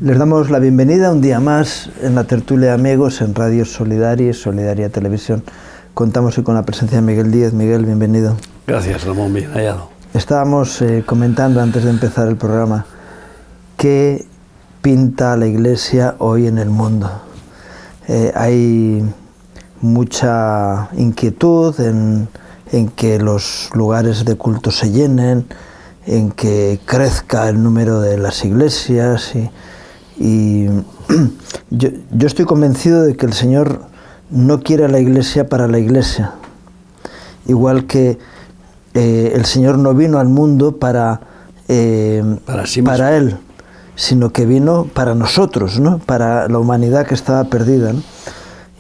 Les damos la bienvenida un día más en la tertulia de amigos en Radio Solidaria y Solidaria Televisión. Contamos hoy con la presencia de Miguel Díez. Miguel, bienvenido. Gracias, Ramón, bien hallado. Estábamos comentando antes de empezar el programa qué pinta la Iglesia hoy en el mundo. Hay mucha inquietud en que los lugares de culto se llenen, en que crezca el número de las iglesias y yo estoy convencido de que el Señor no quiere a la Iglesia para la Iglesia, igual que el Señor no vino al mundo para Él, sino que vino para nosotros, ¿no? Para la humanidad que estaba perdida, ¿no?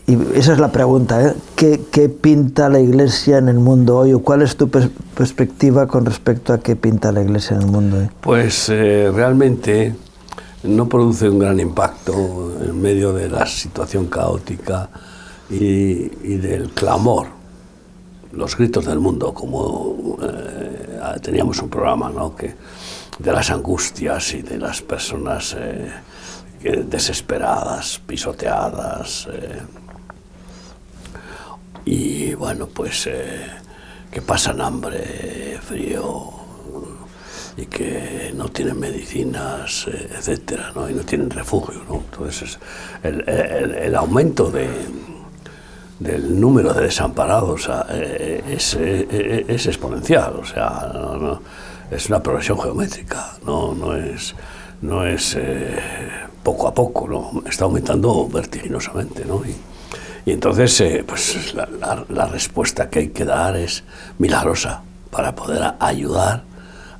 Y esa es la pregunta, ¿eh? ¿Qué pinta la Iglesia en el mundo hoy? ¿O cuál es tu perspectiva con respecto a qué pinta la Iglesia en el mundo hoy? Pues realmente no produce un gran impacto en medio de la situación caótica y del clamor, los gritos del mundo, como teníamos un programa, ¿no? De las angustias y de las personas desesperadas, pisoteadas, y bueno, pues que pasan hambre, frío, y que no tienen medicinas, etcétera, ¿no? Y no tienen refugio, ¿no? Entonces el aumento del número de desamparados es exponencial, o sea, es una progresión geométrica, no es poco a poco, ¿no? Está aumentando vertiginosamente, ¿no? Y entonces pues la respuesta que hay que dar es milagrosa para poder ayudar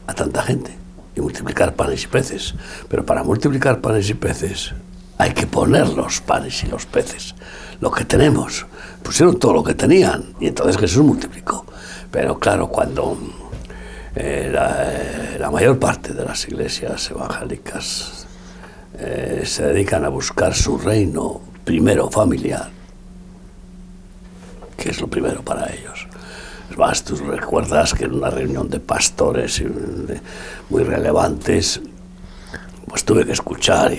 a tanta gente y multiplicar panes y peces. Pero para multiplicar panes y peces hay que poner los panes y los peces. Lo que tenemos, pusieron todo lo que tenían y entonces Jesús multiplicó. Pero claro, cuando la mayor parte de las iglesias evangélicas se dedican a buscar su reino primero familiar, que es lo primero para ellos. Es más, tú recuerdas que en una reunión de pastores muy relevantes, pues tuve que escuchar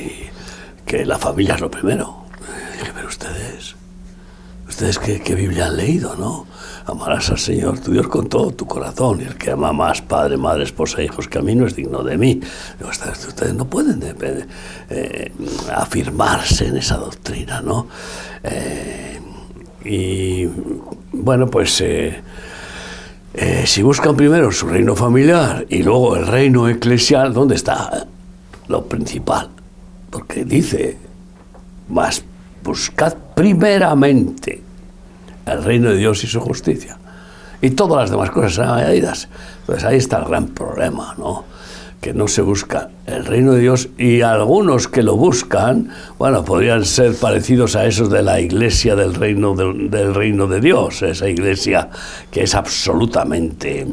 que la familia es lo primero. Y dije, pero ustedes qué Biblia han leído, ¿no? Amarás al Señor tu Dios con todo tu corazón, y el que ama más padre, madre, esposa, hijos que a mí no es digno de mí. Digo, ustedes no pueden afirmarse en esa doctrina, ¿no? Y bueno, pues si buscan primero su reino familiar y luego el reino eclesial, ¿dónde está lo principal? Porque dice, mas buscad primeramente el reino de Dios y su justicia, y todas las demás cosas serán añadidas. Entonces ahí está el gran problema, ¿no? Que no se busca el reino de Dios, y algunos que lo buscan, bueno, podrían ser parecidos a esos de la iglesia del reino de Dios, esa iglesia que es absolutamente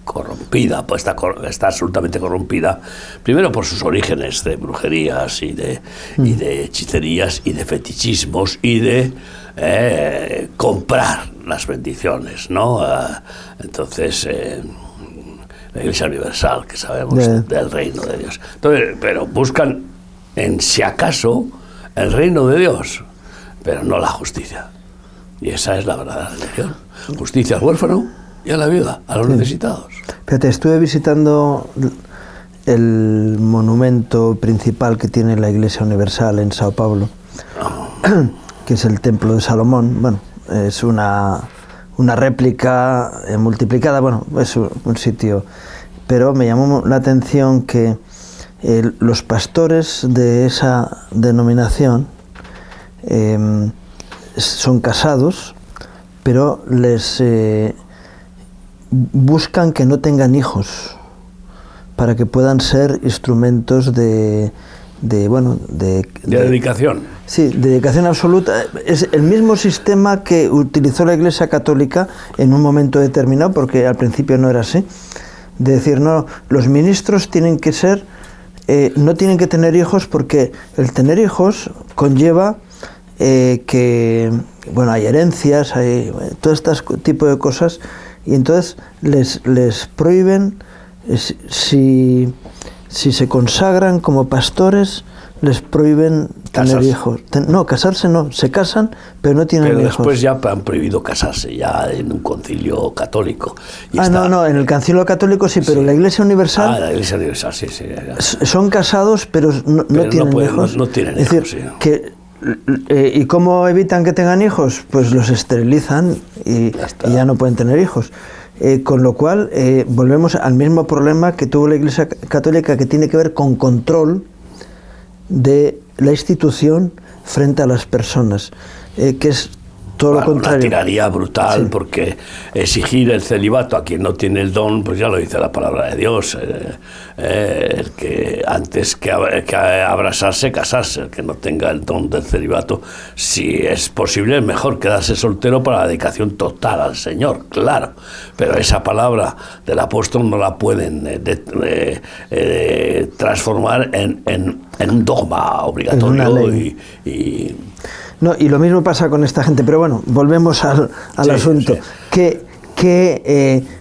corrompida, pues está absolutamente corrompida, primero por sus orígenes de brujerías y de hechicerías y de fetichismos y de comprar las bendiciones, ¿no? Entonces la Iglesia Universal, que sabemos del reino de Dios. Entonces, pero buscan, en si acaso, el reino de Dios, pero no la justicia. Y esa es la verdadera religión. Justicia al huérfano y a la viuda, a los necesitados. Fíjate, estuve visitando el monumento principal que tiene la Iglesia Universal en Sao Paulo, que es el Templo de Salomón. Bueno, es una réplica multiplicada, bueno, es un sitio, pero me llamó la atención que los pastores de esa denominación son casados, pero les buscan que no tengan hijos para que puedan ser instrumentos de dedicación. Sí, dedicación absoluta. Es el mismo sistema que utilizó la Iglesia Católica en un momento determinado, porque al principio no era así. De decir, no, los ministros tienen que ser, no tienen que tener hijos, porque el tener hijos conlleva que, bueno, hay herencias, hay todo este tipo de cosas, y entonces les prohíben, si si se consagran como pastores, les prohíben tener hijos. No, casarse no, se casan, pero no tienen hijos. Pero después ya han prohibido casarse, ya en un concilio católico. No, en el concilio católico sí, pero la Iglesia Universal... la Iglesia Universal, sí. Son casados, pero no tienen hijos. No tienen hijos. Es decir, ¿y cómo evitan que tengan hijos? Pues los esterilizan y ya no pueden tener hijos. Con lo cual, volvemos al mismo problema que tuvo la Iglesia Católica, que tiene que ver con control de la institución frente a las personas, que es todo lo contrario. Una tiranía brutal, porque exigir el celibato a quien no tiene el don, pues ya lo dice la palabra de Dios, el que antes que abrazarse, casarse, el que no tenga el don del celibato, si es posible, es mejor quedarse soltero para la dedicación total al Señor, claro, pero esa palabra del apóstol no la pueden transformar en un dogma obligatorio No, y lo mismo pasa con esta gente, pero bueno, volvemos al asunto. Sí.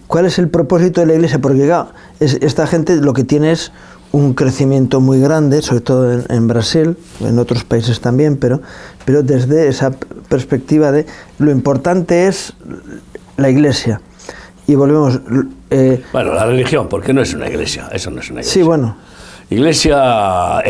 ¿Cuál es el propósito de la Iglesia? Porque claro, esta gente lo que tiene es un crecimiento muy grande, sobre todo en Brasil, en otros países también, pero desde esa perspectiva de lo importante es la Iglesia. Y volvemos... la religión, porque no es una iglesia, eso no es una iglesia. Sí, bueno. Eclesia,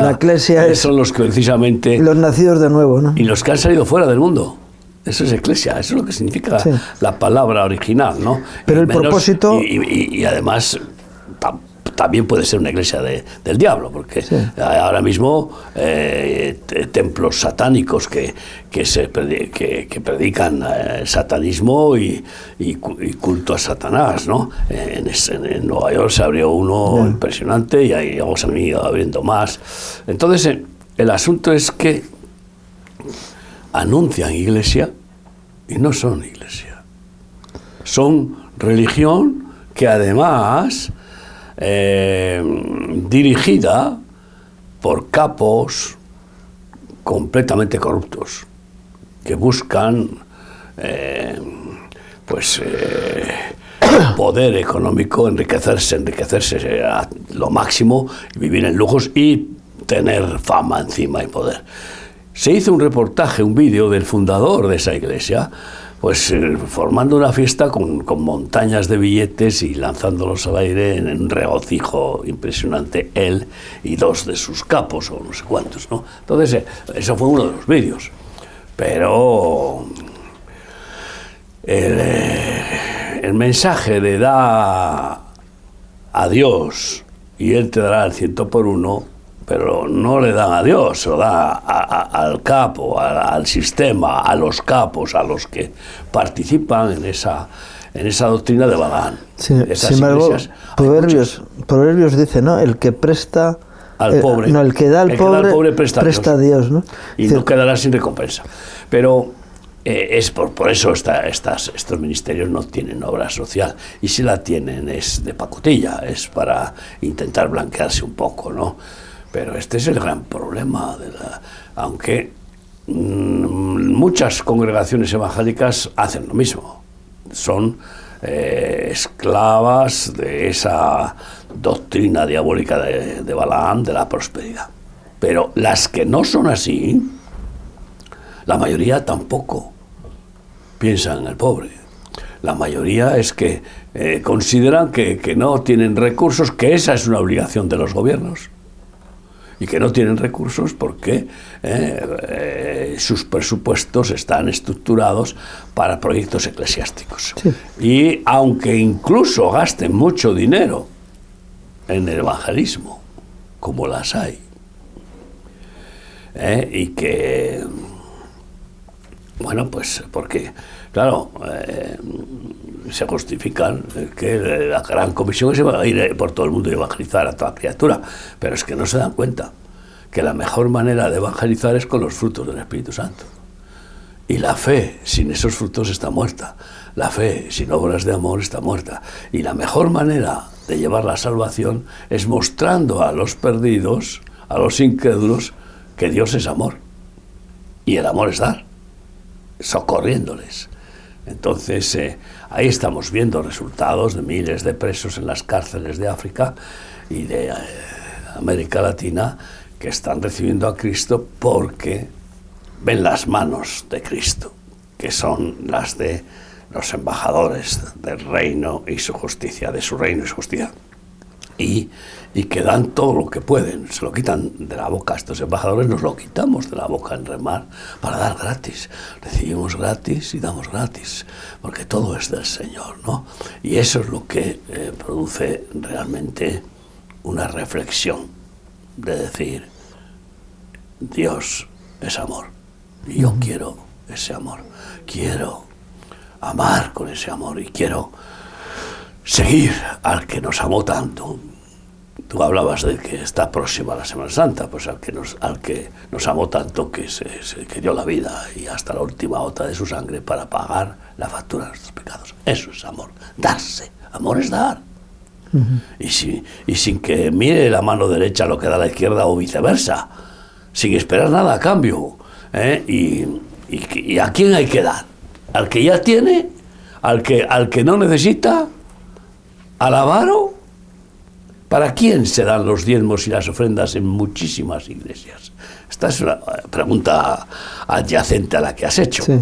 la eclesia son los que precisamente... Los nacidos de nuevo, ¿no? Y los que han salido fuera del mundo. Eso es eclesia, eso es lo que significa la palabra original, ¿no? Pero el propósito... Y además... también puede ser una iglesia del diablo, porque ahora mismo templos satánicos que predican satanismo y culto a Satanás, ¿no? En Nueva York se abrió uno impresionante y ahí vamos a ir abriendo más. Entonces, el asunto es que anuncian iglesia y no son iglesia. Son religión que además... dirigida por capos completamente corruptos que buscan poder económico, enriquecerse a lo máximo, vivir en lujos y tener fama encima y poder. Se hizo un reportaje, un vídeo del fundador de esa iglesia, pues formando una fiesta con montañas de billetes y lanzándolos al aire en un regocijo impresionante, él y dos de sus capos, o no sé cuántos, ¿no? Entonces, eso fue uno de los vídeos. Pero el mensaje de da a Dios y Él te dará el 100 por uno, pero no le dan a Dios, se lo da al capo, al sistema, a los capos, a los que participan en esa doctrina de Balaam. Sí, sin embargo, Proverbios dice, ¿no? El que presta al pobre, el que da al pobre presta a Dios, ¿no? Y no quedará sin recompensa. Pero es por eso estos ministerios no tienen obra social, y si la tienen es de pacotilla, es para intentar blanquearse un poco, ¿no? Pero este es el gran problema, aunque muchas congregaciones evangélicas hacen lo mismo, son esclavas de esa doctrina diabólica de Balaam, de la prosperidad. Pero las que no son así, la mayoría tampoco piensan en el pobre. La mayoría es que consideran que no tienen recursos, que esa es una obligación de los gobiernos, y que no tienen recursos porque sus presupuestos están estructurados para proyectos eclesiásticos. Sí. Y aunque incluso gasten mucho dinero en el evangelismo, como las hay, y que, bueno, pues porque, claro, se justifican que la gran comisión es ir por todo el mundo y evangelizar a toda criatura, pero es que no se dan cuenta que la mejor manera de evangelizar es con los frutos del Espíritu Santo. Y la fe sin esos frutos está muerta. La fe sin obras de amor está muerta. Y la mejor manera de llevar la salvación es mostrando a los perdidos, a los incrédulos, que Dios es amor. Y el amor es dar, socorriéndoles. Entonces, ahí estamos viendo resultados de miles de presos en las cárceles de África y de América Latina que están recibiendo a Cristo porque ven las manos de Cristo, que son las de los embajadores del reino y su justicia, de su reino y su justicia. Y que dan todo lo que pueden, se lo quitan de la boca. Estos embajadores nos lo quitamos de la boca en remar para dar gratis. Recibimos gratis y damos gratis, porque todo es del Señor, ¿no? Y eso es lo que produce realmente una reflexión de decir, Dios es amor, y yo quiero ese amor, quiero amar con ese amor y quiero seguir al que nos amó tanto. Tú hablabas de que está próxima la Semana Santa, pues al que nos amó tanto que dio la vida y hasta la última gota de su sangre para pagar la factura de nuestros pecados. Eso es amor, darse. Amor es dar. Y sin que mire la mano derecha lo que da la izquierda o viceversa, sin esperar nada a cambio. ¿Y a quién hay que dar? ¿Al que ya tiene? ¿Al que no necesita? ¿Al avaro? ¿Para quién se dan los diezmos y las ofrendas en muchísimas iglesias? Esta es una pregunta adyacente a la que has hecho. Sí.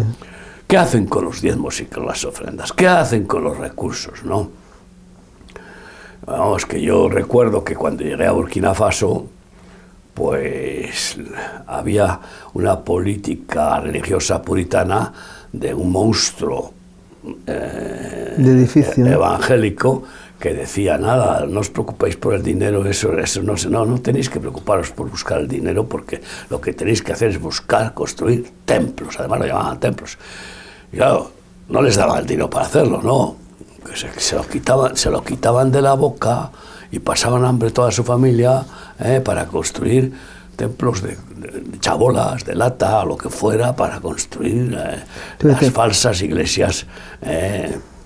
¿Qué hacen con los diezmos y con las ofrendas? ¿Qué hacen con los recursos, no? Vamos, que yo recuerdo que cuando llegué a Burkina Faso, pues había una política religiosa puritana de un monstruo de edificio, evangélico que decía, nada, no os preocupéis por el dinero, eso no tenéis que preocuparos por buscar el dinero, porque lo que tenéis que hacer es buscar, construir templos, además lo llamaban templos. Y claro, no les daban el dinero para hacerlo, no, que se lo quitaban de la boca y pasaban hambre toda su familia para construir templos de chabolas, de lata, o lo que fuera, para construir las falsas iglesias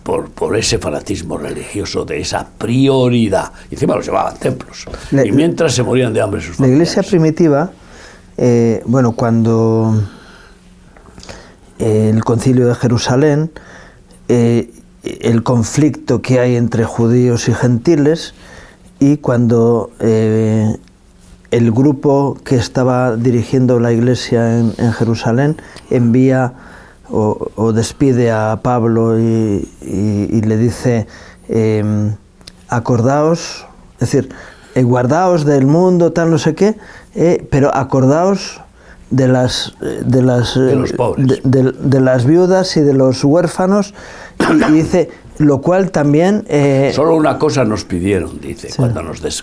por ese fanatismo religioso, de esa prioridad. Y encima los llevaban templos. Y mientras se morían de hambre sus familiares. La iglesia primitiva, cuando el concilio de Jerusalén, el conflicto que hay entre judíos y gentiles, y cuando el grupo que estaba dirigiendo la iglesia en Jerusalén envía o despide a Pablo y le dice, acordaos, es decir, guardaos del mundo, tal, no sé qué, pero acordaos de las pobres, de las viudas y de los huérfanos, y dice, lo cual también... Solo una cosa nos pidieron, dice, sí.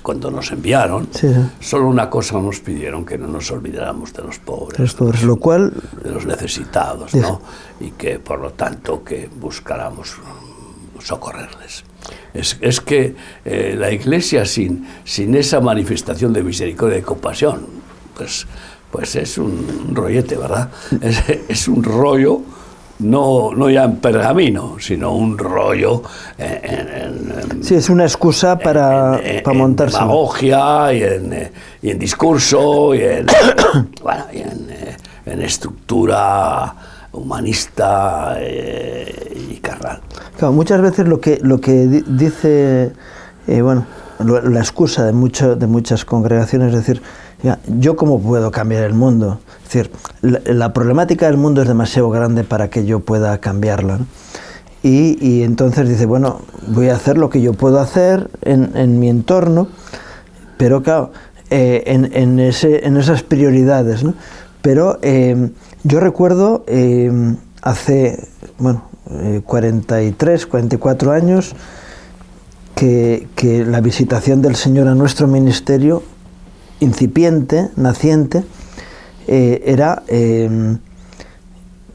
cuando nos enviaron, sí. Solo una cosa nos pidieron, que no nos olvidáramos de los pobres. Los pobres, lo cual... De los necesitados, sí. ¿No? Y que, por lo tanto, que buscáramos socorrerles. Es que la Iglesia sin esa manifestación de misericordia y compasión, pues es un rollete, ¿verdad? Es un rollo... No ya en pergamino, sino un rollo sí, es una excusa para montarse. En demagogia y en discurso y en estructura humanista y carnal. Claro, muchas veces lo que dice, la excusa de muchas congregaciones es decir, ¿yo cómo puedo cambiar el mundo? Es decir, la problemática del mundo es demasiado grande para que yo pueda cambiarla, ¿no? Y entonces dice, bueno, voy a hacer lo que yo puedo hacer en mi entorno, pero claro, en esas prioridades, ¿no? Pero yo recuerdo hace 43, 44 años que la visitación del Señor a nuestro ministerio, incipiente, naciente, era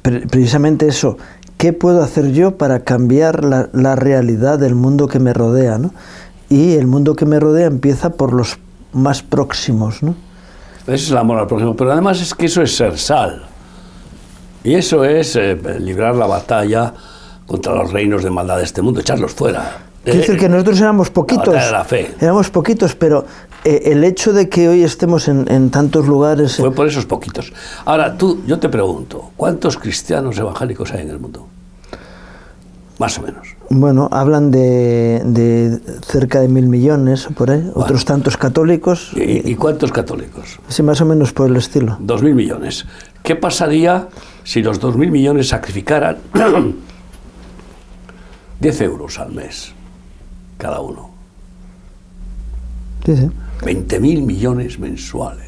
precisamente eso. ¿Qué puedo hacer yo para cambiar la realidad del mundo que me rodea, ¿no? Y el mundo que me rodea empieza por los más próximos, ¿no? Ese es el amor al próximo, pero además es que eso es ser sal. Y eso es librar la batalla contra los reinos de maldad de este mundo, echarlos fuera. Quiero decir que nosotros éramos poquitos, la fe. Éramos poquitos, pero el hecho de que hoy estemos en tantos lugares... Fue por esos poquitos. Ahora, yo te pregunto, ¿cuántos cristianos evangélicos hay en el mundo? más o menos. Bueno, hablan de cerca de 1.000 millones, por ahí, bueno, otros tantos católicos. ¿Y cuántos católicos? Sí, más o menos por el estilo. 2.000 millones. ¿Qué pasaría si los 2.000 millones sacrificaran 10 euros al mes cada uno? Sí, sí. 20.000 millones mensuales.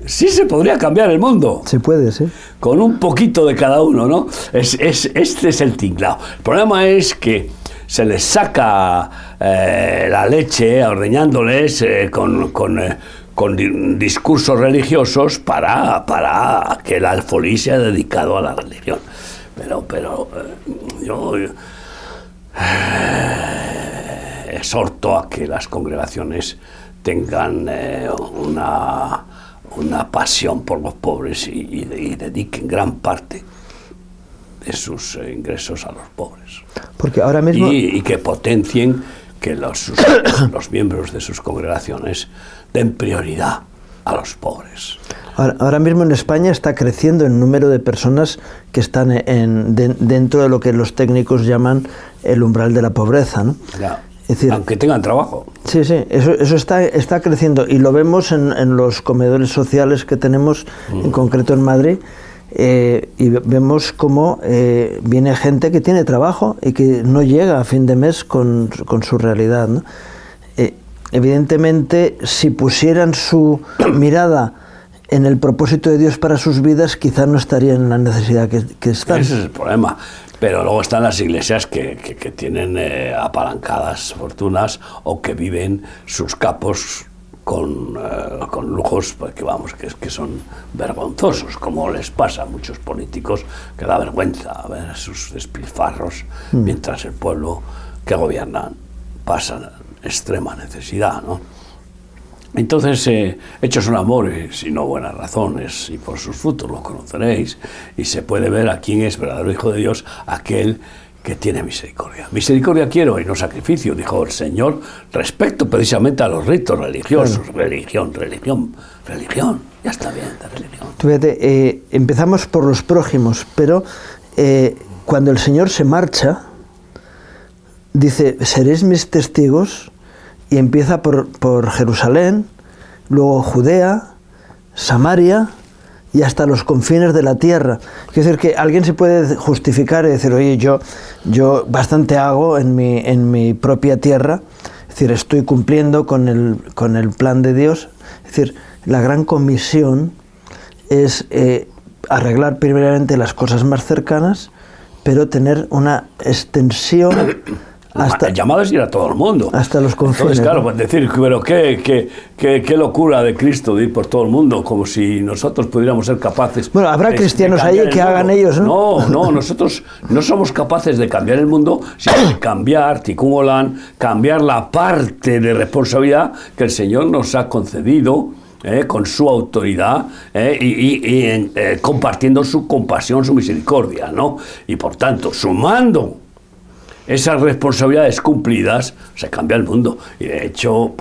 Sí se podría cambiar el mundo. Se puede, sí. Con un poquito de cada uno, ¿no? Este es el tinglao. El problema es que se les saca la leche ordeñándoles con discursos religiosos para que el alfolí sea dedicado a la religión. Pero yo exhorto a que las congregaciones tengan una pasión por los pobres y dediquen gran parte de sus ingresos a los pobres. Porque ahora mismo... Y que potencien que los miembros de sus congregaciones den prioridad a los pobres. Ahora mismo en España está creciendo el número de personas que están dentro de lo que los técnicos llaman el umbral de la pobreza, ¿no? Ya. Es decir, aunque tengan trabajo. Sí, eso está creciendo y lo vemos en los comedores sociales que tenemos, en concreto en Madrid, y vemos cómo viene gente que tiene trabajo y que no llega a fin de mes con su realidad, ¿no? Evidentemente, si pusieran su mirada en el propósito de Dios para sus vidas, quizás no estarían en la necesidad que están. Ese es el problema. Pero luego están las iglesias que tienen apalancadas fortunas o que viven sus capos con lujos que son vergonzosos, como les pasa a muchos políticos, que da vergüenza ver sus despilfarros mientras el pueblo que gobiernan pasa extrema necesidad, ¿no? Entonces, hechos son amores y no buenas razones, y por sus frutos los conoceréis, y se puede ver a quién es verdadero Hijo de Dios, aquel que tiene misericordia. Misericordia quiero y no sacrificio, dijo el Señor, respecto precisamente a los ritos religiosos. Claro. Religión, ya está bien de religión. Fíjate, empezamos por los prójimos, pero cuando el Señor se marcha, dice, seréis mis testigos, y empieza por Jerusalén, luego Judea, Samaria y hasta los confines de la tierra. Quiero decir que alguien se puede justificar y decir, oye, yo bastante hago en mi propia tierra, es decir, estoy cumpliendo con el plan de Dios. Es decir, la gran comisión es arreglar primeramente las cosas más cercanas, pero tener una extensión. El llamado es ir a todo el mundo. Hasta los confines. Entonces, claro, pues decir, pero qué locura de Cristo de ir por todo el mundo, como si nosotros pudiéramos ser capaces. Bueno, habrá cristianos ahí que hagan ellos, ¿no? No, nosotros no somos capaces de cambiar el mundo, sino de cambiar, Tikkun Olam, cambiar la parte de responsabilidad que el Señor nos ha concedido. Con su autoridad y compartiendo su compasión, su misericordia, ¿no? Y por tanto, sumando esas responsabilidades cumplidas, se cambia el mundo. Y de hecho,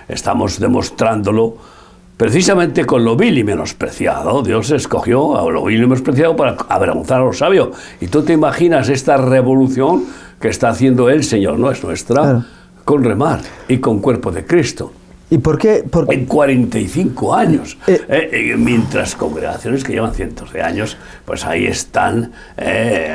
estamos demostrándolo precisamente con lo vil y menospreciado. Dios escogió a lo vil y menospreciado para avergonzar a los sabios. Y tú te imaginas esta revolución que está haciendo el Señor, no es nuestra, claro, con remar y con cuerpo de Cristo. ¿Y por qué? En 45 años. Mientras congregaciones que llevan cientos de años, pues ahí están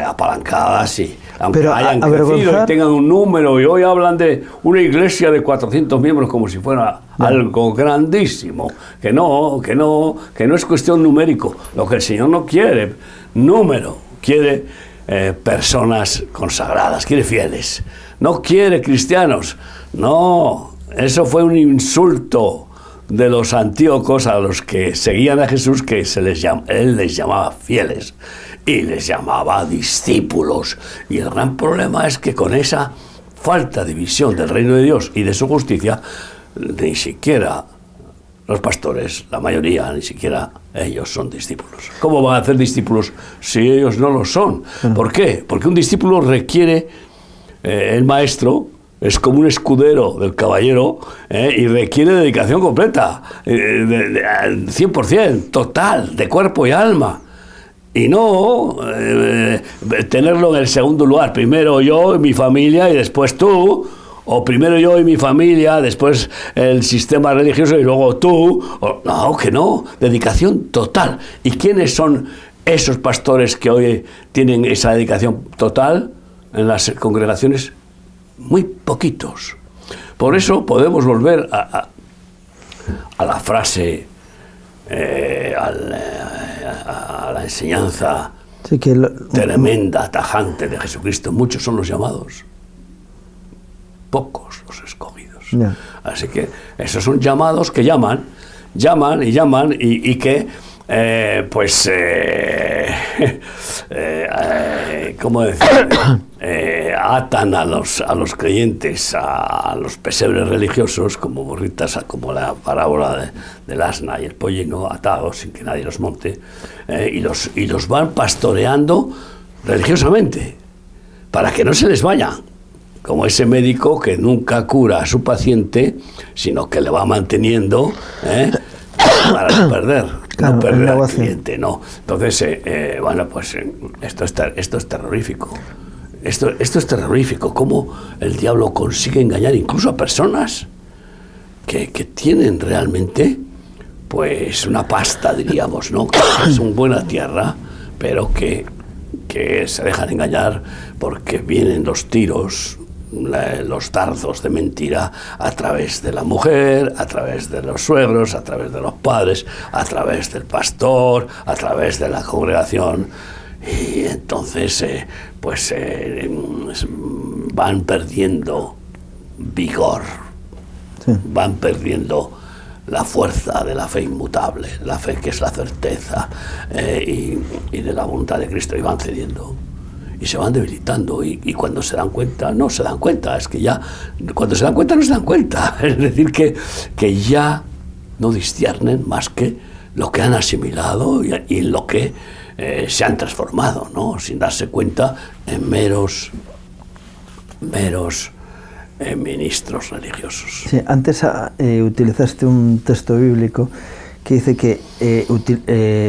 apalancadas y aunque hayan crecido y tengan un número, y hoy hablan de una iglesia de 400 miembros como si fuera algo grandísimo, que no es cuestión numérico. Lo que el Señor no quiere, número, quiere personas consagradas, quiere fieles, no quiere cristianos, no. Eso fue un insulto de los antíocos a los que seguían a Jesús, que él les llamaba fieles y les llamaba discípulos. Y el gran problema es que con esa falta de visión del reino de Dios y de su justicia, ni siquiera los pastores, la mayoría, ni siquiera ellos son discípulos. ¿Cómo van a hacer discípulos si ellos no lo son? ¿Por qué? Porque un discípulo requiere el maestro. Es como un escudero del caballero y requiere dedicación completa, 100%, total, de cuerpo y alma. y no tenerlo en el segundo lugar, primero yo y mi familia y después tú, o primero yo y mi familia, después el sistema religioso y luego tú. No, que no, dedicación total. ¿Y quiénes son esos pastores que hoy tienen esa dedicación total en las congregaciones? Muy poquitos. Por eso podemos volver a la frase, a la enseñanza tremenda, tajante de Jesucristo. Muchos son los llamados, pocos los escogidos. Yeah. Así que esos son llamados que llaman y que ¿cómo decir? Atan a los creyentes a los pesebres religiosos como burritas, como la parábola del asna y el pollino atados sin que nadie los monte, y los van pastoreando religiosamente para que no se les vayan, como ese médico que nunca cura a su paciente, sino que le va manteniendo para no perder. Claro, no perder al cliente, no. Entonces, esto es terrorífico. Esto es terrorífico. Cómo el diablo consigue engañar incluso a personas que tienen realmente, pues, una pasta, diríamos, ¿no? Que son buena tierra, pero que se dejan engañar porque vienen los tiros, los dardos de mentira a través de la mujer, a través de los suegros, a través de los padres, a través del pastor, a través de la congregación, y entonces van perdiendo vigor, sí. Van perdiendo la fuerza de la fe inmutable, la fe que es la certeza y de la voluntad de Cristo, y van cediendo. Y se van debilitando, y cuando se dan cuenta, no se dan cuenta, es que ya, cuando se dan cuenta no se dan cuenta, es decir, que ya no disciernen más que lo que han asimilado y en lo que se han transformado, ¿no? Sin darse cuenta en meros ministros religiosos. Sí, antes utilizaste un texto bíblico que dice que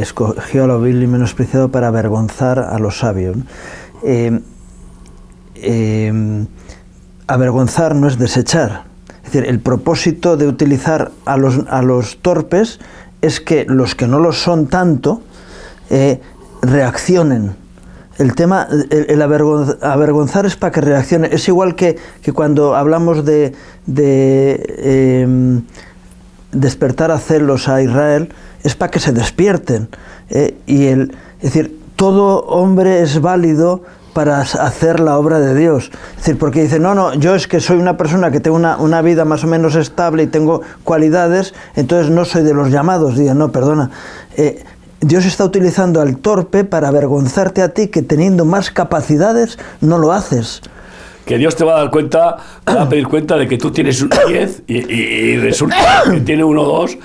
escogió a lo vil y menospreciado para avergonzar a los sabios, ¿no? Avergonzar no es desechar. Es decir, el propósito de utilizar a los torpes es que los que no lo son tanto reaccionen. El tema, el avergonzar es para que reaccione. Es igual que cuando hablamos de despertar a celos a Israel, es para que se despierten. Es decir, todo hombre es válido para hacer la obra de Dios. Es decir, porque dice, no, yo es que soy una persona que tengo una vida más o menos estable y tengo cualidades, entonces no soy de los llamados. Diga, no, perdona. Dios está utilizando al torpe para avergonzarte a ti, que teniendo más capacidades no lo haces. Que Dios te va a dar cuenta, va a pedir cuenta de que tú tienes un 10 y resulta que tiene 1 o 2,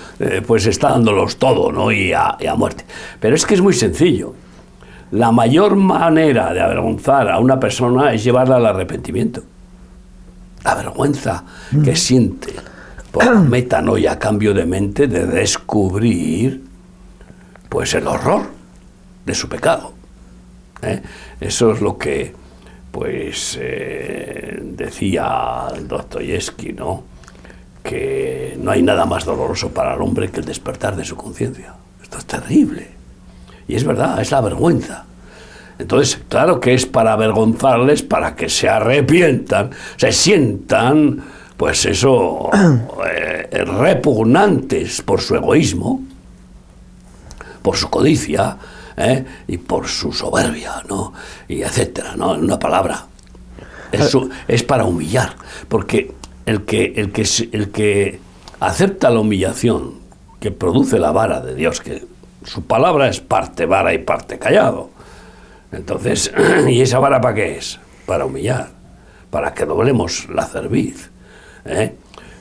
pues está dándolos todo, ¿no? Y a muerte. Pero es que es muy sencillo. La mayor manera de avergonzar a una persona es llevarla al arrepentimiento. La vergüenza que siente por metanoia, cambio de mente, de descubrir pues el horror de su pecado. Eso es lo que pues decía Dostoyevsky, ¿no? Que no hay nada más doloroso para el hombre que el despertar de su conciencia. Esto es terrible. Y es verdad, es la vergüenza. Entonces, claro que es para avergonzarles, para que se arrepientan, se sientan, pues eso, repugnantes por su egoísmo, por su codicia, y por su soberbia, ¿no? Y etcétera, ¿no? En una palabra. Es para humillar, porque el que acepta la humillación que produce la vara de Dios, que su palabra es parte vara y parte callado. Entonces, ¿y esa vara para qué es? Para humillar, para que doblemos la cerviz.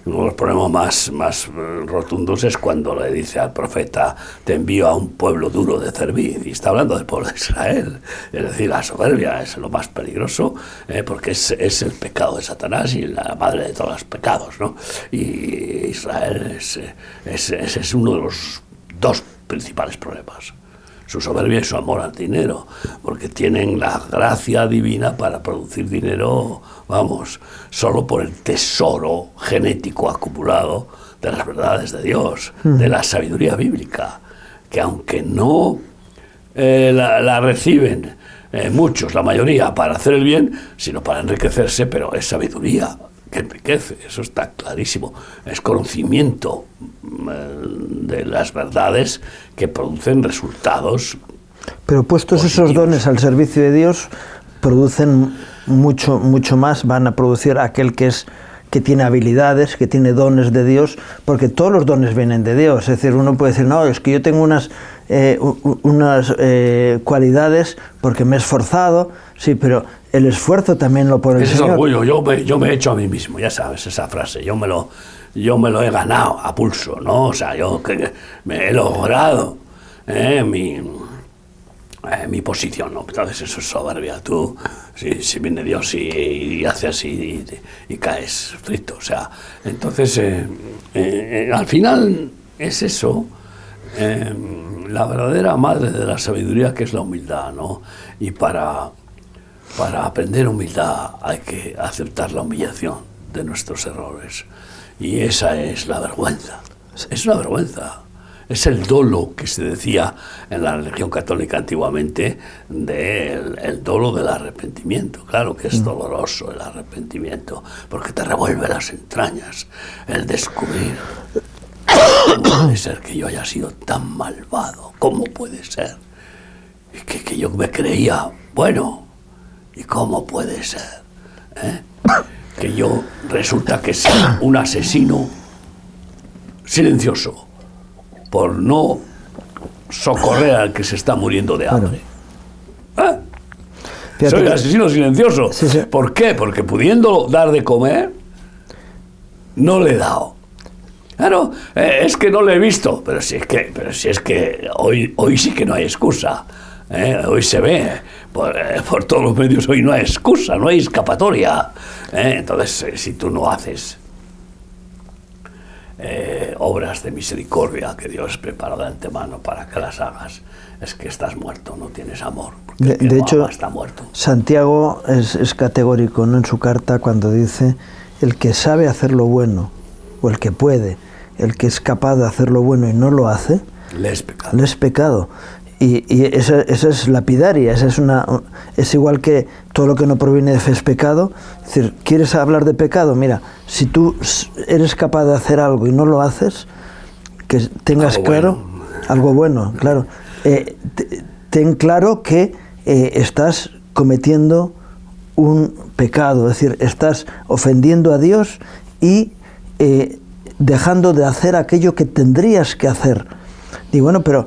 Uno de los problemas más rotundos es cuando le dice al profeta, te envío a un pueblo duro de cerviz, y está hablando del pueblo de Israel. Es decir, la soberbia es lo más peligroso, porque es el pecado de Satanás y la madre de todos los pecados, ¿no? Y Israel es uno de los 2 principales problemas. su soberbia y su amor al dinero, porque tienen la gracia divina para producir dinero, vamos, solo por el tesoro genético acumulado de las verdades de Dios, de la sabiduría bíblica, que aunque no la reciben muchos, la mayoría, para hacer el bien, sino para enriquecerse, pero es sabiduría que enriquece, eso está clarísimo, es conocimiento de las verdades que producen resultados. Pero puestos positivos. Esos dones al servicio de Dios, producen mucho más, van a producir aquel que tiene habilidades, que tiene dones de Dios, porque todos los dones vienen de Dios. Es decir, uno puede decir, no, es que yo tengo unas cualidades porque me he esforzado, sí, pero el esfuerzo también lo pone el Señor. Ese orgullo, yo me he hecho a mí mismo, ya sabes, esa frase, yo me lo he ganado a pulso, ¿no? O sea, yo me he logrado mi posición, ¿no? Entonces eso es soberbia. Tú, si viene Dios y hace así y caes frito, o sea, entonces al final es eso, la verdadera madre de la sabiduría, que es la humildad, ¿no? Y para aprender humildad hay que aceptar la humillación de nuestros errores, y esa es la vergüenza, es una vergüenza. Es el dolo que se decía en la religión católica antiguamente, el dolo del arrepentimiento. Claro que es doloroso el arrepentimiento, porque te revuelve las entrañas el descubrir. ¿Cómo puede ser que yo haya sido tan malvado? ¿Cómo puede ser? Que yo me creía bueno. ¿Y cómo puede ser? Que yo resulta que soy un asesino silencioso, por no socorrer al que se está muriendo de hambre. Soy un asesino silencioso. Sí, sí. ¿Por qué? Porque pudiendo dar de comer, no le he dado. Claro, es que no le he visto, pero si es que hoy sí que no hay excusa. Hoy se ve por todos los medios, hoy no hay excusa, no hay escapatoria. Entonces, si tú no haces obras de misericordia que Dios prepara de antemano para que las hagas, es que estás muerto, no tienes amor. De hecho, está muerto. Santiago es categórico, ¿no?, en su carta, cuando dice: el que sabe hacer lo bueno, o el que puede, el que es capaz de hacer lo bueno y no lo hace, le es pecado. Le es pecado. Y esa es lapidaria, es igual que todo lo que no proviene de fe es pecado. Es decir, ¿quieres hablar de pecado? Mira, si tú eres capaz de hacer algo y no lo haces, que tengas algo bueno, claro. Ten claro que estás cometiendo un pecado, es decir, estás ofendiendo a Dios y dejando de hacer aquello que tendrías que hacer. Y bueno, pero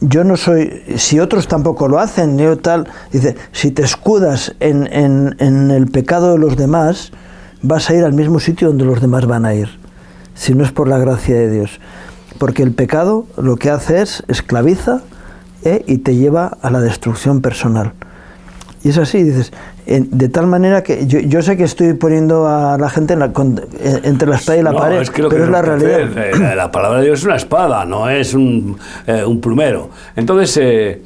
yo no soy, si otros tampoco lo hacen, yo tal, dice, si te escudas en el pecado de los demás, vas a ir al mismo sitio donde los demás van a ir, si no es por la gracia de Dios. Porque el pecado lo que hace es esclaviza y te lleva a la destrucción personal. Y es así, dices, de tal manera que yo sé que estoy poniendo a la gente entre la espada y la pared, pero es la realidad. La palabra de Dios es una espada, no es un plumero. Entonces,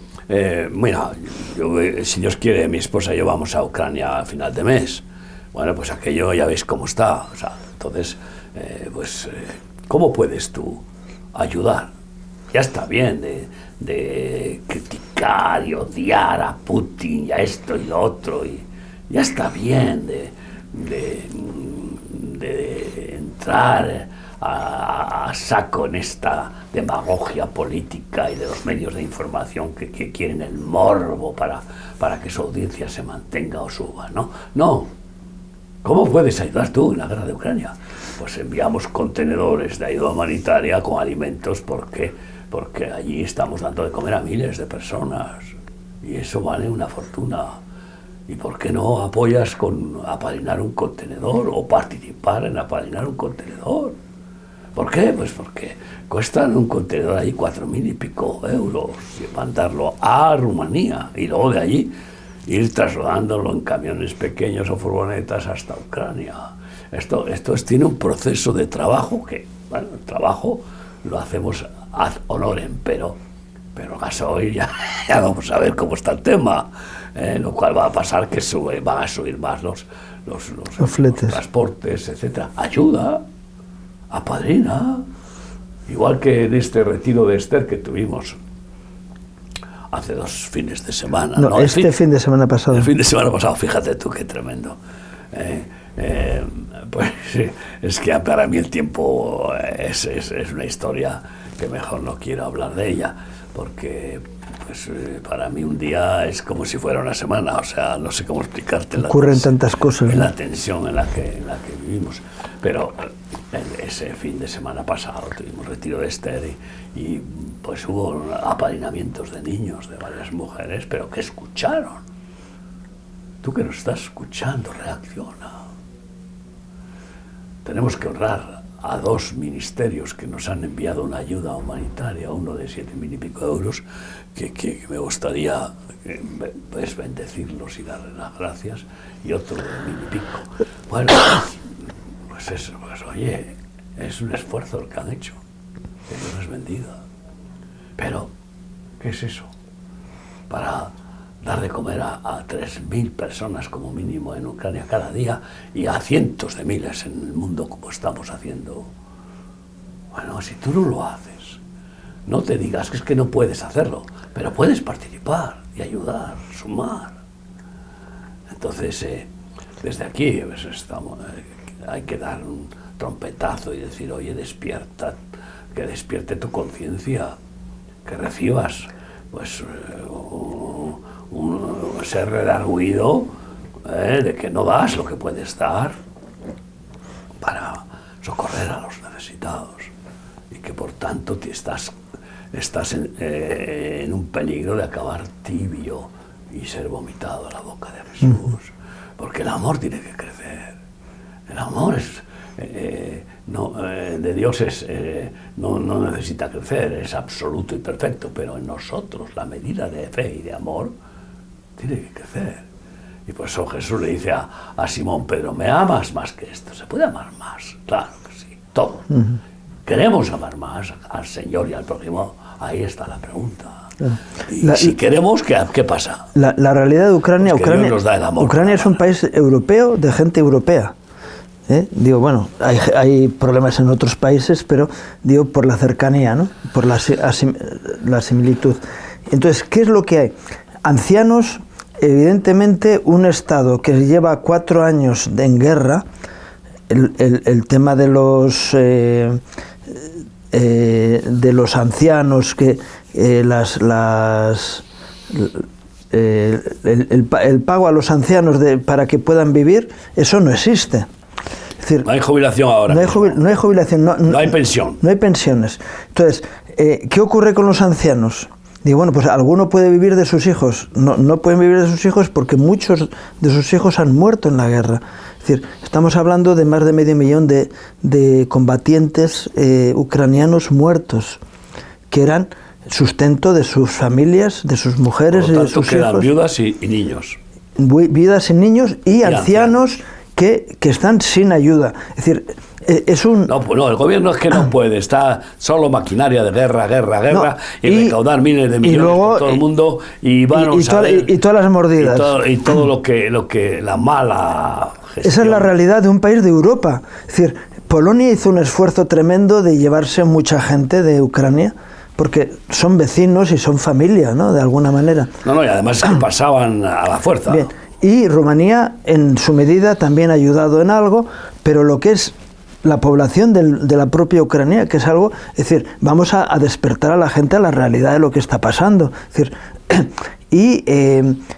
mira, si Dios quiere, mi esposa y yo vamos a Ucrania a final de mes. Bueno, pues aquello ya veis cómo está. O sea, entonces, ¿cómo puedes tú ayudar? Ya está bien de criticar y odiar a Putin y a esto y lo otro, y ya está bien de entrar a saco en esta demagogia política y de los medios de información que quieren el morbo para que su audiencia se mantenga o suba, ¿no? No. ¿Cómo puedes ayudar tú en la guerra de Ucrania? Pues enviamos contenedores de ayuda humanitaria con alimentos porque allí estamos dando de comer a miles de personas y eso vale una fortuna. ¿Y por qué no apoyas con apadrinar un contenedor o participar en apadrinar un contenedor? ¿Por qué? Pues porque cuestan un contenedor ahí 4.000 y pico euros y mandarlo a Rumanía y luego de allí ir trasladándolo en camiones pequeños o furgonetas hasta Ucrania. Esto tiene un proceso de trabajo que, bueno, el trabajo lo hacemos ad honorem, pero pero el gasoil ya vamos a ver cómo está el tema, lo cual va a pasar que van a subir más los fletes, transportes, etcétera. Ayuda, apadrina, igual que en este retiro de Esther que tuvimos hace 2 fines de semana. No, fin de semana pasado. El fin de semana pasado, fíjate tú qué tremendo. Pues es que para mí el tiempo es una historia que mejor no quiero hablar de ella, porque pues, para mí un día es como si fuera una semana, o sea, no sé cómo explicarte. Ocurren tantas cosas. La tensión en la que vivimos. Pero ese fin de semana pasado tuvimos retiro de Esther y pues hubo apadrinamientos de niños, de varias mujeres, pero que escucharon. Tú que nos estás escuchando, reacciona. Tenemos que honrar a 2 ministerios que nos han enviado una ayuda humanitaria, uno de 7.000 y pico euros, que me gustaría pues, bendecirlos y darles las gracias, y otro de 1.000 y pico. Bueno, pues eso, pues oye, es un esfuerzo el que han hecho, que Dios les bendiga. Pero, ¿qué es eso? Para dar de comer a 3.000 personas como mínimo en Ucrania cada día y a cientos de miles en el mundo como estamos haciendo. Bueno, si tú no lo haces, no te digas que es que no puedes hacerlo, pero puedes participar y ayudar, sumar. Entonces, desde aquí pues, hay que dar un trompetazo y decir, oye, despierta, que despierte tu conciencia, que recibas pues ser redarguido de que no das lo que puedes dar para socorrer a los necesitados y que por tanto estás en un peligro de acabar tibio y ser vomitado a la boca de Jesús, porque el amor tiene que crecer. El amor de Dios no necesita crecer, es absoluto y perfecto, pero en nosotros la medida de fe y de amor tiene que crecer. Y por eso Jesús le dice a Simón Pedro, ¿me amas más que esto? ¿Se puede amar más? Claro que sí, todos. ¿Queremos amar más al Señor y al prójimo? Ahí está la pregunta. Y si queremos, ¿qué pasa? La realidad de Ucrania, pues Dios nos da el amor. Ucrania es un país europeo de gente europea. Digo, bueno, hay problemas en otros países, pero digo por la cercanía, ¿no? Por la similitud. Entonces, ¿qué es lo que hay? Ancianos, evidentemente un Estado que lleva 4 años en guerra, el tema de los ancianos, que el pago a los ancianos para que puedan vivir, eso no existe. Es decir, no hay jubilación ahora. No hay jubilación. No hay pensión. No hay pensiones. Entonces, ¿qué ocurre con los ancianos? Digo, bueno, pues alguno puede vivir de sus hijos. No pueden vivir de sus hijos porque muchos de sus hijos han muerto en la guerra. Es decir, estamos hablando de más de 500.000 de combatientes ucranianos muertos, que eran sustento de sus familias, de sus mujeres y de sus quedan hijos. Viudas y niños. Viudas y niños y ancianos que están sin ayuda. Es decir, es un... No, el gobierno es que no puede, está solo maquinaria de guerra, y recaudar miles de millones luego, por todo el mundo, y todas las mordidas. Y todo lo que la mala gestión. Esa es la realidad de un país de Europa. Es decir, Polonia hizo un esfuerzo tremendo de llevarse mucha gente de Ucrania, porque son vecinos y son familia, ¿no? De alguna manera. No, y además es que pasaban a la fuerza. Bien. Y Rumanía, en su medida, también ha ayudado en algo, pero lo que es la población de la propia Ucrania, que es algo, es decir, vamos a despertar a la gente a la realidad de lo que está pasando. Es decir, y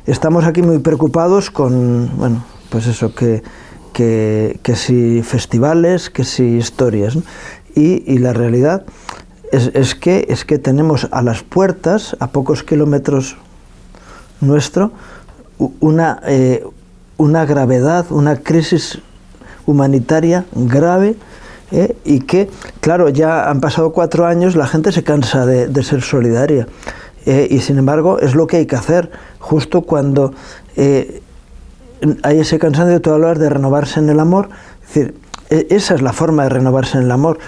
estamos aquí muy preocupados con, bueno, pues eso, que si festivales, que si historias, ¿no? Y la realidad es que tenemos a las puertas, a pocos kilómetros nuestro, una gravedad, una crisis humanitaria grave, y que, claro, ya han pasado 4 años, la gente se cansa de ser solidaria, y sin embargo es lo que hay que hacer justo cuando hay ese cansancio. Tú hablas de renovarse en el amor, es decir, esa es la forma de renovarse en el amor.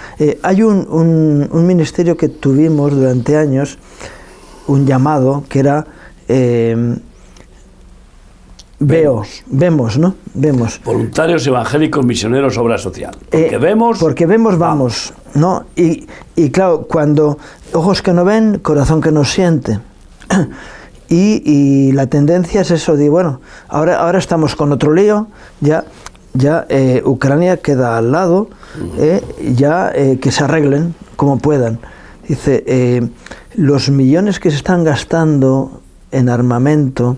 Hay un ministerio que tuvimos durante años un llamado que era vemos, ¿no? Vemos. Voluntarios evangélicos, misioneros, obra social. Porque vamos, ¿no? Y claro, cuando ojos que no ven, corazón que no siente. Y la tendencia es eso de, bueno, ahora estamos con otro lío, ya Ucrania queda al lado, que se arreglen como puedan. Dice, los millones que se están gastando en armamento,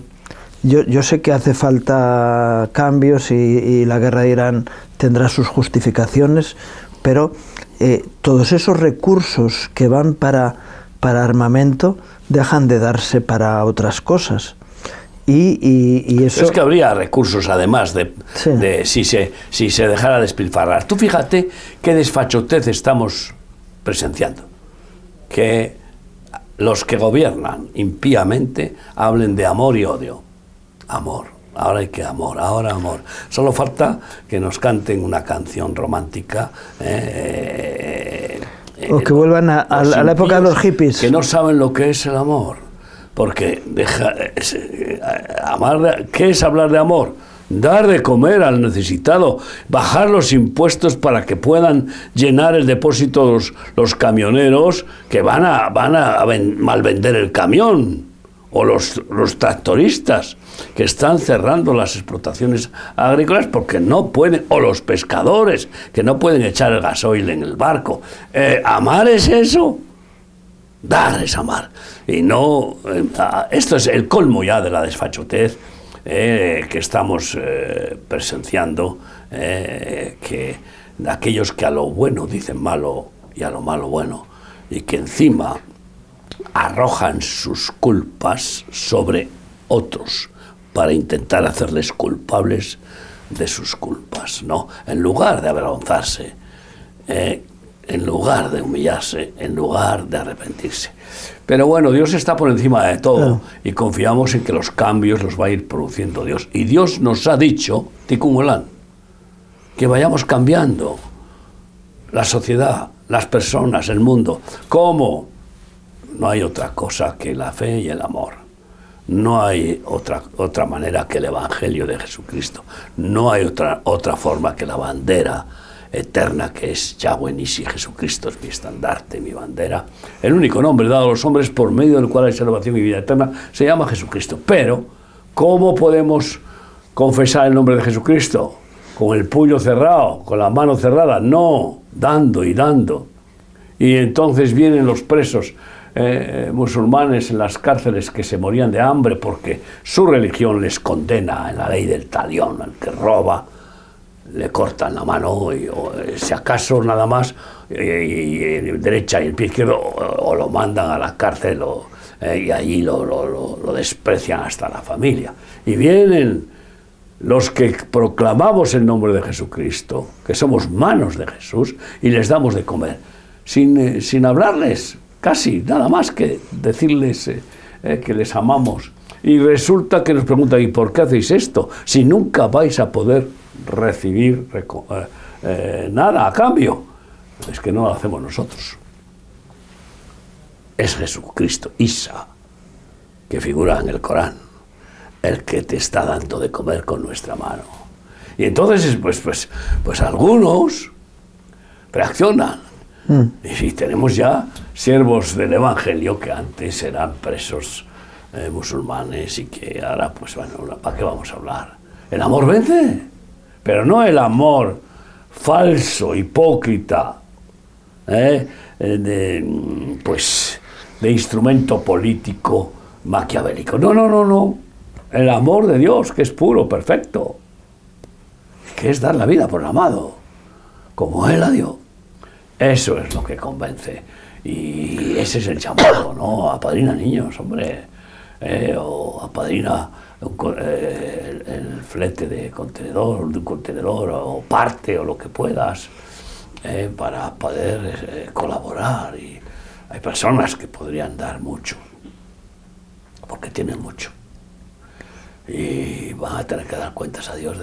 yo sé que hace falta cambios y la guerra de Irán tendrá sus justificaciones, pero todos esos recursos que van para armamento dejan de darse para otras cosas. Y eso... Es que habría recursos, además, de si se dejara despilfarrar. Tú fíjate qué desfachatez estamos presenciando. Que los que gobiernan impíamente hablen de amor y odio. Amor. Ahora hay que amor. Solo falta que nos canten una canción romántica. O que vuelvan a la época de los hippies. Que no saben lo que es el amor. Porque amar, ¿qué es hablar de amor? Dar de comer al necesitado, bajar los impuestos para que puedan llenar el depósito los camioneros que van a malvender el camión, o los tractoristas que están cerrando las explotaciones agrícolas porque no pueden, o los pescadores que no pueden echar el gasoil en el barco. ¿Amar es eso? Dar es amar. Y no, esto es el colmo ya de la desfachatez que estamos presenciando, que de aquellos que a lo bueno dicen malo y a lo malo bueno, y que encima arrojan sus culpas sobre otros para intentar hacerles culpables de sus culpas, ¿no? En lugar de avergonzarse, en lugar de humillarse, en lugar de arrepentirse. Pero bueno, Dios está por encima de todo, y confiamos en que los cambios los va a ir produciendo Dios. Y Dios nos ha dicho, Tikkun Olam, que vayamos cambiando la sociedad, las personas, el mundo. ¿Cómo? No hay otra cosa que la fe y el amor. No hay otra manera que el Evangelio de Jesucristo. No hay otra forma que la bandera eterna que es Yahweh Nisi. Jesucristo es mi estandarte, mi bandera. El único nombre dado a los hombres por medio del cual hay salvación y vida eterna se llama Jesucristo. Pero, ¿cómo podemos confesar el nombre de Jesucristo? ¿Con el puño cerrado? ¿Con la mano cerrada? No, dando y dando. Y entonces vienen los presos musulmanes en las cárceles que se morían de hambre porque su religión les condena en la ley del talión. Al que roba le cortan la mano, o si acaso nada más, y derecha y el pie izquierdo, o lo mandan a la cárcel, y allí lo desprecian hasta la familia. Y vienen los que proclamamos el nombre de Jesucristo, que somos manos de Jesús, y les damos de comer, sin hablarles casi nada más que decirles que les amamos. Y resulta que nos preguntan, ¿y por qué hacéis esto? Si nunca vais a poder recibir nada a cambio. Es que no lo hacemos nosotros. Es Jesucristo, Isa, que figura en el Corán, el que te está dando de comer con nuestra mano. Y entonces, pues algunos reaccionan. Y tenemos ya siervos del Evangelio que antes eran presos musulmanes, y que ahora, pues bueno, ¿para qué vamos a hablar? El amor vence, pero no el amor falso, hipócrita, de instrumento político maquiavélico. No. El amor de Dios, que es puro, perfecto, que es dar la vida por el amado, como Él la dio. Eso es lo que convence. Y ese es el llamado, ¿no? Apadrina niños, hombre. O apadrina el flete de un contenedor, o parte, o lo que puedas, para poder colaborar. Y hay personas que podrían dar mucho, porque tienen mucho. Y van a tener que dar cuentas a Dios.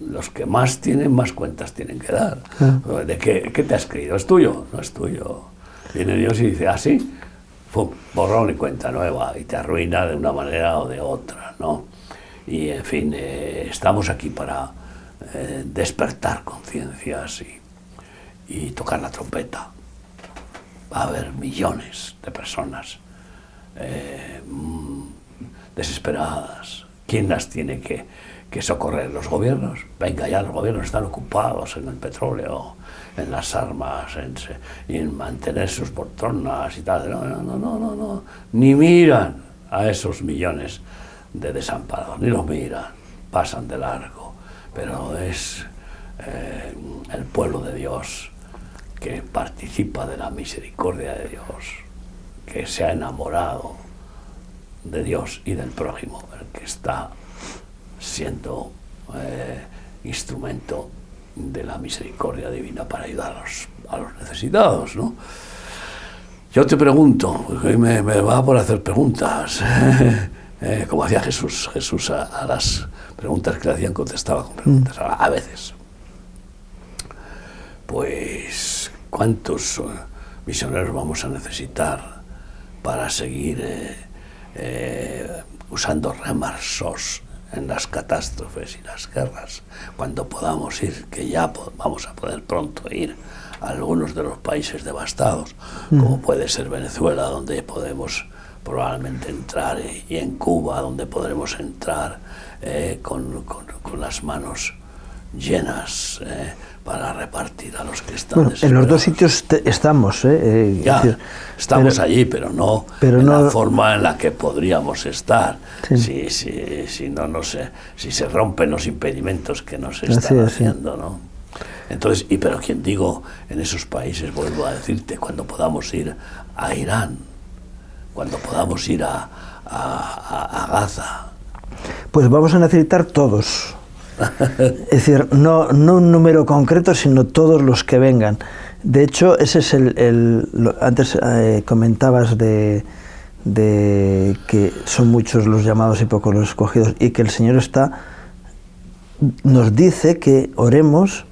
Los que más tienen, más cuentas tienen que dar. ¿De qué te has creído? ¿Es tuyo? No es tuyo. Viene Dios y dice, sí, ¡pum!, borrón y cuenta nueva, y te arruina de una manera o de otra, ¿no? Y, en fin, estamos aquí para despertar conciencias y tocar la trompeta. Va a haber millones de personas desesperadas. ¿Quién las tiene que socorrer? ¿Los gobiernos? Venga, ya los gobiernos están ocupados en el petróleo, en las armas, y en mantener sus poltronas y tal. No. Ni miran a esos millones de desamparados, ni los miran, pasan de largo. Pero es el pueblo de Dios que participa de la misericordia de Dios, que se ha enamorado de Dios y del prójimo, el que está siendo instrumento de la misericordia divina para ayudar a los necesitados, ¿no? Yo te pregunto, porque hoy me va por hacer preguntas, como hacía Jesús. Jesús a las preguntas que le hacían contestaba con preguntas, a veces. Pues, ¿cuántos misioneros vamos a necesitar para seguir usando remarsos en las catástrofes y las guerras, cuando podamos ir, que ya vamos a poder pronto ir a algunos de los países devastados, como puede ser Venezuela, donde podemos probablemente entrar, y en Cuba, donde podremos entrar con las manos llenas para repartir a los que están desesperados. En los dos sitios estamos. Ya, decir, estamos allí, pero no en la forma en la que podríamos estar. Sí. Si no sé, si se rompen los impedimentos que nos están haciendo, ¿no? Entonces, pero quien digo, en esos países, vuelvo a decirte, cuando podamos ir a Irán, cuando podamos ir a Gaza. Pues vamos a necesitar todos. Es decir, no un número concreto, sino todos los que vengan. De hecho, ese es antes comentabas de que son muchos los llamados y pocos los escogidos, y que el Señor nos dice que oremos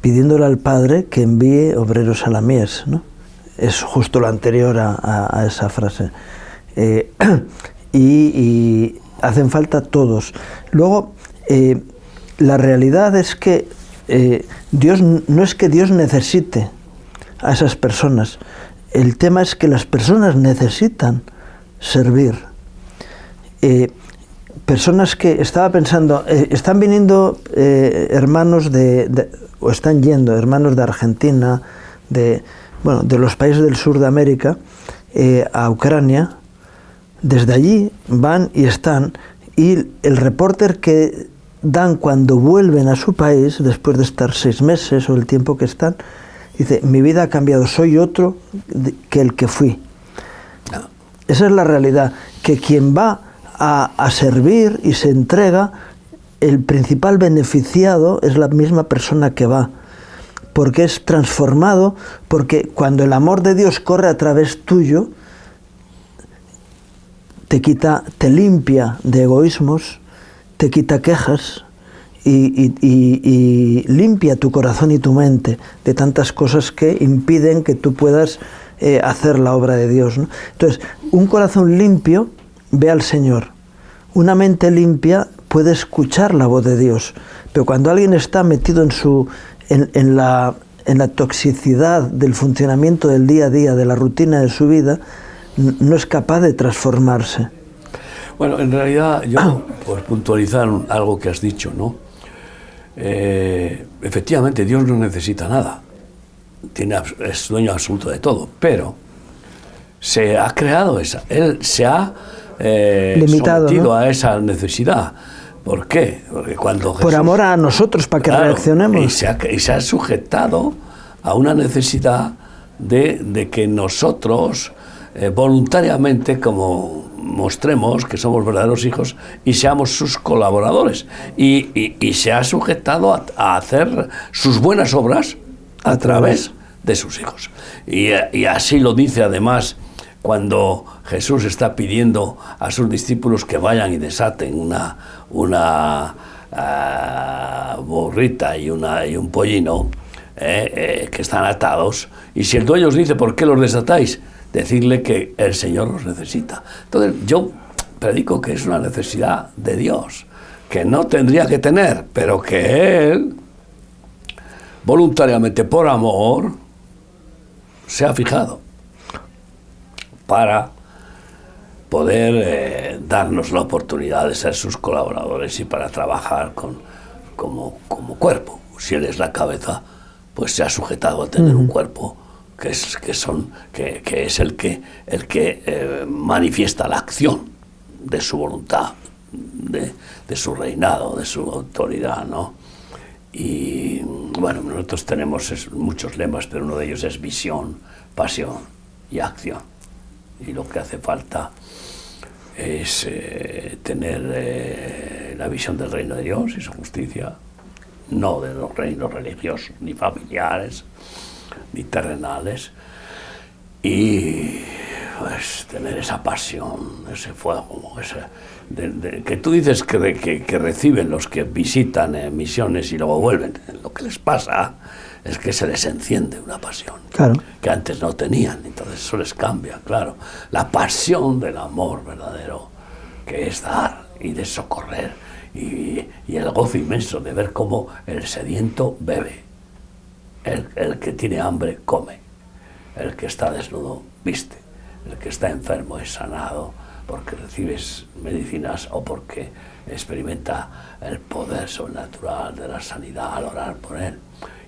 pidiéndole al Padre que envíe obreros a la mies, ¿no? Es justo lo anterior a esa frase. Y hacen falta todos. Luego, la realidad es que Dios no es que Dios necesite a esas personas. El tema es que las personas necesitan servir. Personas que, estaba pensando, están viniendo hermanos o están yendo hermanos de Argentina, de los países del sur de América, a Ucrania. Desde allí van y están, y el reporter que dan cuando vuelven a su país, después de estar 6 meses o el tiempo que están, dice: mi vida ha cambiado, soy otro que el que fui. Esa es la realidad, que quien va a servir y se entrega, el principal beneficiado es la misma persona que va, porque es transformado, porque cuando el amor de Dios corre a través tuyo, te limpia de egoísmos, te quita quejas y limpia tu corazón y tu mente de tantas cosas que impiden que tú puedas hacer la obra de Dios, ¿no? Entonces, un corazón limpio ve al Señor. Una mente limpia puede escuchar la voz de Dios. Pero cuando alguien está metido en la toxicidad del funcionamiento del día a día, de la rutina de su vida, no es capaz de transformarse. Bueno, en realidad, yo, por puntualizar algo que has dicho, ¿no? Efectivamente, Dios no necesita nada. Es dueño absoluto de todo, pero se ha creado Él se ha limitado, sometido, ¿no?, a esa necesidad. ¿Por qué? Porque cuando Jesús, por amor a nosotros, para que reaccionemos. Y se ha sujetado a una necesidad de que nosotros voluntariamente, como mostremos que somos verdaderos hijos y seamos sus colaboradores, y se ha sujetado a hacer sus buenas obras a través de sus hijos. Y así lo dice además cuando Jesús está pidiendo a sus discípulos que vayan y desaten una burrita y un pollino que están atados, y si el dueño os dice: ¿por qué los desatáis?, decirle que el Señor los necesita. Entonces yo predico que es una necesidad de Dios, que no tendría que tener, pero que Él, voluntariamente, por amor, se ha fijado para poder darnos la oportunidad de ser sus colaboradores y para trabajar como cuerpo. Si Él es la cabeza, pues se ha sujetado a tener un cuerpo que es el que manifiesta la acción de su voluntad, de su reinado, de su autoridad, ¿no? Y bueno, nosotros tenemos muchos lemas, pero uno de ellos es visión, pasión y acción. Y lo que hace falta es tener la visión del reino de Dios y su justicia, no de los reinos religiosos, ni familiares, ni terrenales, y pues tener esa pasión, ese fuego, que tú dices que reciben los que visitan misiones y luego vuelven. Lo que les pasa es que se les enciende una pasión, claro, que antes no tenían, entonces eso les cambia, claro. La pasión del amor verdadero, que es dar y de socorrer, y el gozo inmenso de ver cómo el sediento bebe, el que tiene hambre come, el que está desnudo viste, el que está enfermo es sanado porque recibes medicinas o porque experimenta el poder sobrenatural de la sanidad al orar por él.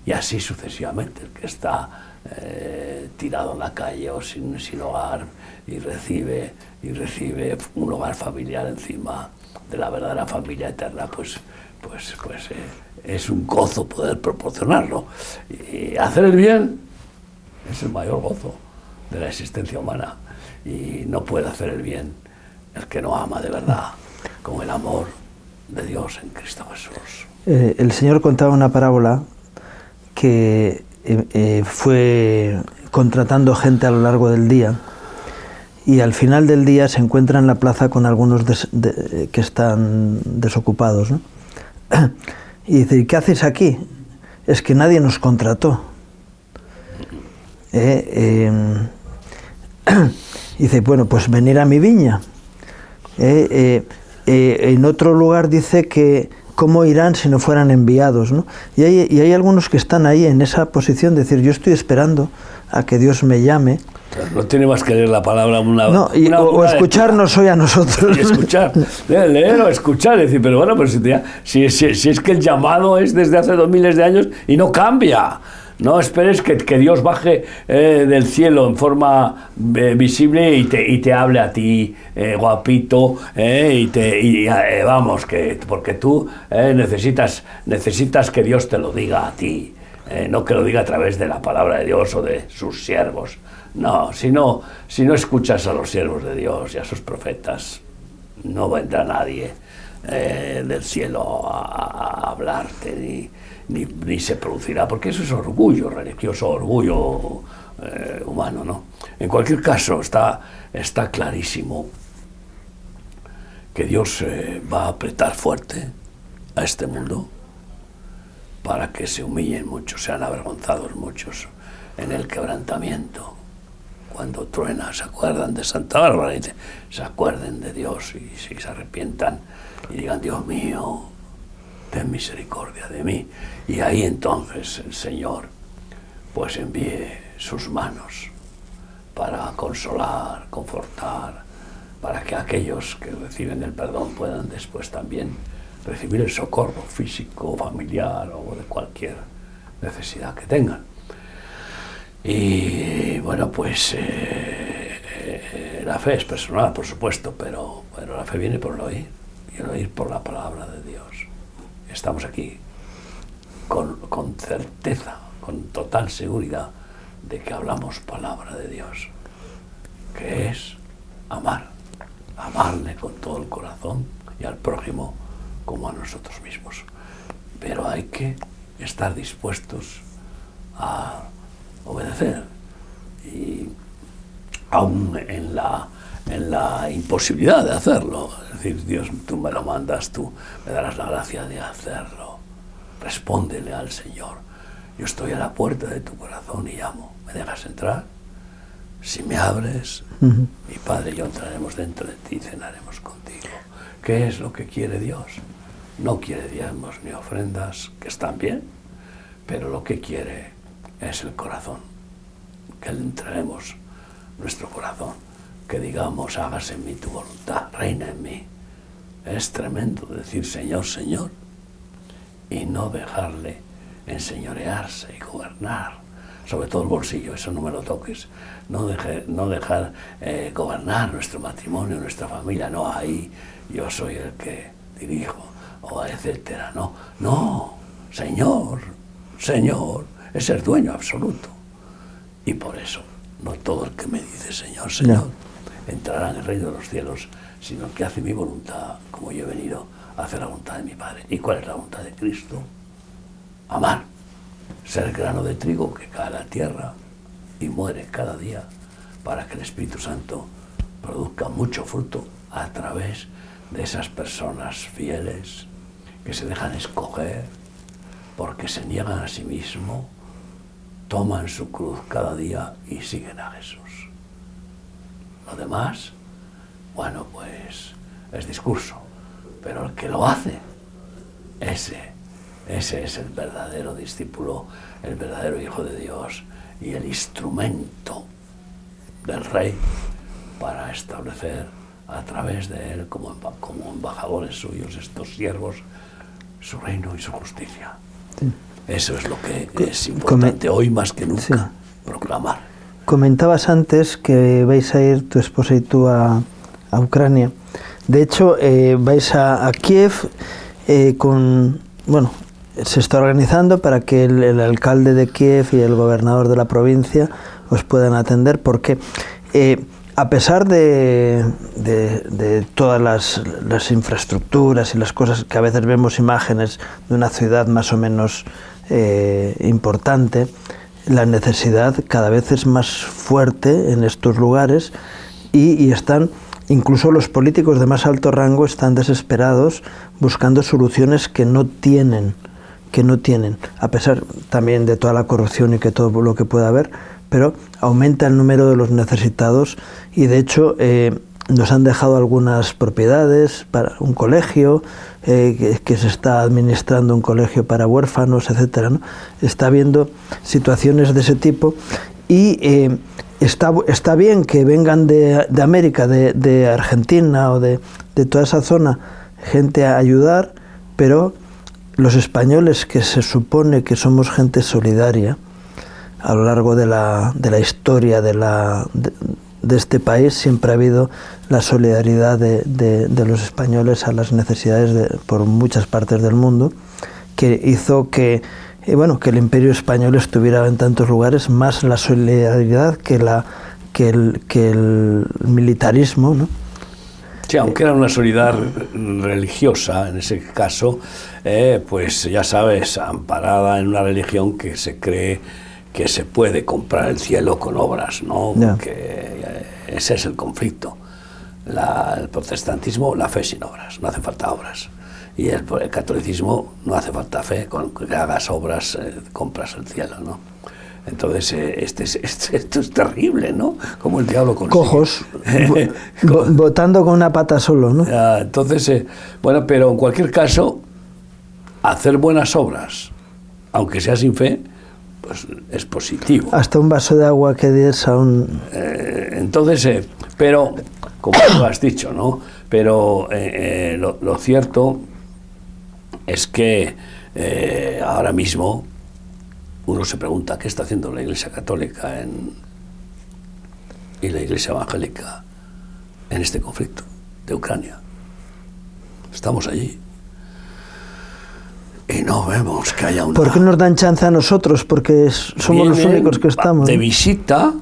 Y así sucesivamente, el que está tirado en la calle o sin hogar y recibe un hogar familiar encima de la verdadera familia eterna, pues es un gozo poder proporcionarlo. Y hacer el bien es el mayor gozo de la existencia humana, y no puede hacer el bien el que no ama de verdad, con el amor de Dios en Cristo Jesús. El Señor contaba una parábola que fue contratando gente a lo largo del día, y al final del día se encuentra en la plaza con algunos que están desocupados, ¿no? Y dice: ¿qué hacéis aquí? Es que nadie nos contrató. Dice: bueno, pues venir a mi viña. En otro lugar dice que ¿cómo irán si no fueran enviados, ¿no? Y hay algunos que están ahí en esa posición de decir: yo estoy esperando a que Dios me llame. No tiene más que leer la palabra o escucharnos hoy a nosotros. Y escuchar, leer o escuchar, es decir, pero bueno, pues si es que el llamado es desde hace 2000 de años y no cambia. No esperes que Dios baje del cielo en forma visible y te hable a ti, guapito, vamos, porque tú necesitas que Dios te lo diga a ti, no que lo diga a través de la palabra de Dios o de sus siervos. No, si no escuchas a los siervos de Dios y a sus profetas, no vendrá nadie del cielo a hablarte, ni se producirá, porque eso es orgullo religioso, orgullo humano, ¿no? En cualquier caso, está clarísimo que Dios va a apretar fuerte a este mundo para que se humillen muchos, sean avergonzados muchos en el quebrantamiento. Cuando truena, se acuerdan de Santa Bárbara, y se acuerden de Dios y se arrepientan y digan: Dios mío, ten misericordia de mí. Y ahí entonces el Señor pues envíe sus manos para consolar, confortar, para que aquellos que reciben el perdón puedan después también recibir el socorro físico, familiar o de cualquier necesidad que tengan. Y bueno, pues la fe es personal, por supuesto, pero la fe viene por el oír, y el oír por la palabra de Dios. Estamos aquí con certeza, con total seguridad de que hablamos palabra de Dios, que es amarle con todo el corazón y al prójimo como a nosotros mismos. Pero hay que estar dispuestos a obedecer, y aún en la imposibilidad de hacerlo, es decir: Dios, tú me lo mandas, tú me darás la gracia de hacerlo. Respóndele al Señor: yo estoy a la puerta de tu corazón y llamo. ¿Me dejas entrar? si me abres, mi Padre y yo entraremos dentro de ti y cenaremos contigo. ¿Qué es lo que quiere Dios? No quiere diezmos ni ofrendas, que están bien, pero lo que quiere es el corazón, que le entreguemos nuestro corazón, que digamos, hágase en mí tu voluntad, reina en mí. Es tremendo decir Señor, Señor, y no dejarle enseñorearse y gobernar, sobre todo el bolsillo, eso no me lo toques, no dejar gobernar nuestro matrimonio, nuestra familia, no, ahí yo soy el que dirijo, o etcétera, no, Señor, es el dueño absoluto, y por eso, no todo el que me dice Señor, Señor, entrará en el reino de los cielos, sino el que hace mi voluntad, como yo he venido a hacer la voluntad de mi Padre. ¿Y cuál es la voluntad de Cristo? Amar, ser grano de trigo que cae a la tierra y muere cada día para que el Espíritu Santo produzca mucho fruto a través de esas personas fieles que se dejan escoger porque se niegan a sí mismos, toman su cruz cada día y siguen a Jesús. Lo demás, bueno, pues es discurso, pero el que lo hace, ese es el verdadero discípulo, el verdadero Hijo de Dios y el instrumento del Rey para establecer a través de él, como embajadores suyos, estos siervos, su reino y su justicia. Sí. Eso es lo que es importante hoy más que nunca, proclamar. Comentabas antes que vais a ir tu esposa y tú a Ucrania. De hecho, vais a Kiev se está organizando para que el alcalde de Kiev y el gobernador de la provincia os puedan atender, porque a pesar de todas las infraestructuras y las cosas que a veces vemos imágenes de una ciudad más o menos importante, la necesidad cada vez es más fuerte en estos lugares y están, incluso los políticos de más alto rango están desesperados buscando soluciones que no tienen, a pesar también de toda la corrupción y que todo lo que pueda haber, pero aumenta el número de los necesitados y de hecho nos han dejado algunas propiedades para un colegio, que se está administrando un colegio para huérfanos, etcétera, ¿no? Está habiendo situaciones de ese tipo y está bien que vengan de América, de Argentina o de toda esa zona, gente a ayudar, pero los españoles, que se supone que somos gente solidaria, a lo largo de la historia de este país siempre ha habido la solidaridad de los españoles a las necesidades por muchas partes del mundo, que hizo que el Imperio Español estuviera en tantos lugares, más la solidaridad que el militarismo, ¿no? Sí, aunque era una solidaridad religiosa, en ese caso, pues ya sabes, amparada en una religión que se cree que se puede comprar el cielo con obras, ¿no? Yeah. Porque ese es el conflicto. El protestantismo, la fe sin obras, no hace falta obras. Y el catolicismo, no hace falta fe, con que hagas obras compras el cielo, ¿no? Entonces, esto es terrible, ¿no? Como el diablo consigue. Cojos, votando con una pata solo, ¿no? Entonces, pero en cualquier caso, hacer buenas obras, aunque sea sin fe, pues es positivo. Hasta un vaso de agua que des a un... Entonces, pero, como tú has dicho, ¿no? Pero lo cierto es que ahora mismo uno se pregunta qué está haciendo la Iglesia Católica y la Iglesia Evangélica en este conflicto de Ucrania. Estamos allí. Y no vemos que haya una... ¿Por qué nos dan chance a nosotros? Porque somos los únicos que estamos. De visita,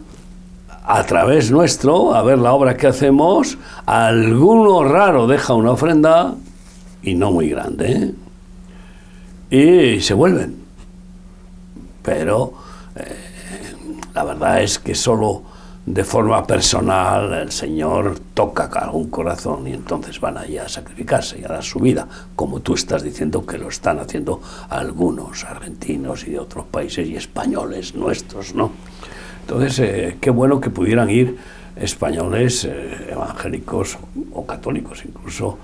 a través nuestro, a ver la obra que hacemos, alguno raro deja una ofrenda, y no muy grande, y se vuelven. Pero la verdad es que solo de forma personal el Señor toca algún corazón y entonces van allí a sacrificarse y a dar su vida, como tú estás diciendo que lo están haciendo algunos argentinos y de otros países y españoles nuestros, ¿no? Entonces, qué bueno que pudieran ir españoles evangélicos o católicos incluso,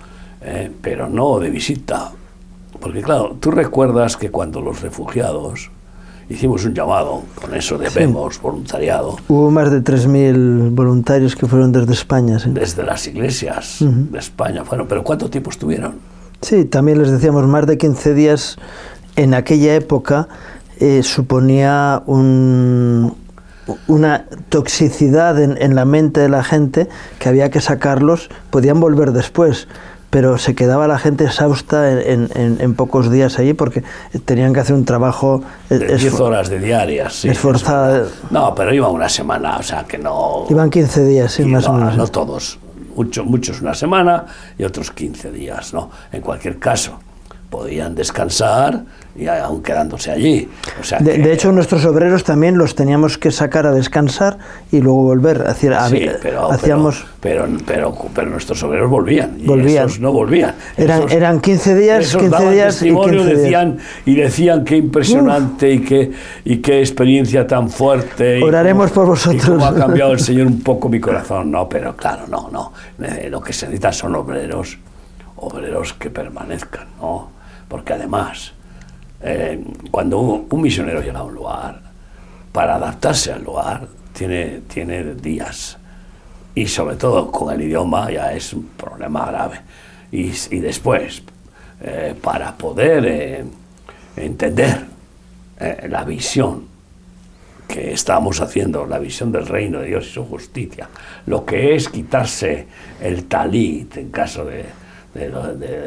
pero no de visita. Porque claro, tú recuerdas que cuando los refugiados hicimos un llamado con eso de Vemos, voluntariado. Hubo más de 3.000 voluntarios que fueron desde España. Sí. Desde las iglesias de España. Bueno, pero ¿cuánto tiempo estuvieron? Sí, también les decíamos, más de 15 días en aquella época suponía una toxicidad en la mente de la gente que había que sacarlos. Podían volver después, pero se quedaba la gente exhausta en pocos días allí porque tenían que hacer un trabajo de 10 horas de diarias, sí, esforzada. No, pero iban una semana, o sea que no... Iban 15 días, sí, más o menos. No todos, muchos una semana y otros 15 días, ¿no? En cualquier caso, podían descansar y aún quedándose allí. O sea de hecho, nuestros obreros también los teníamos que sacar a descansar y luego volver. Pero nuestros obreros volvían. Y esos no volvían. Eran 15 días, esos 15 días testimonio, y 15 días. Decían qué impresionante y qué experiencia tan fuerte. Oraremos por vosotros. Y cómo ha cambiado el Señor un poco mi corazón. No, pero claro, no. Lo que se necesita son obreros que permanezcan, ¿no? Porque además, cuando un misionero llega a un lugar, para adaptarse al lugar, tiene días. Y sobre todo con el idioma ya es un problema grave. Y después, para poder entender la visión que estamos haciendo, la visión del reino de Dios y su justicia, lo que es quitarse el talit en caso de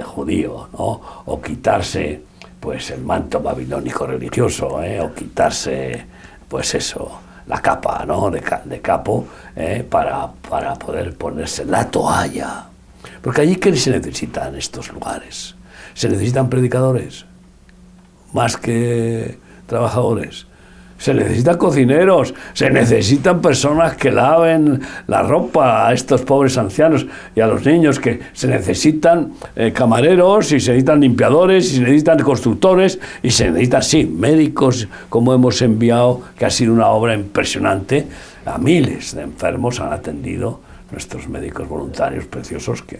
judío, ¿no? O quitarse pues el manto babilónico religioso, o quitarse pues eso, la capa, ¿no? de capo, para poder ponerse la toalla. Porque allí, ¿qué se necesita en estos lugares? Se necesitan predicadores más que trabajadores. Se necesitan cocineros, se necesitan personas que laven la ropa a estos pobres ancianos y a los niños, que se necesitan camareros, y se necesitan limpiadores, y se necesitan constructores, y se necesitan, sí, médicos, como hemos enviado, que ha sido una obra impresionante. A miles de enfermos han atendido nuestros médicos voluntarios preciosos que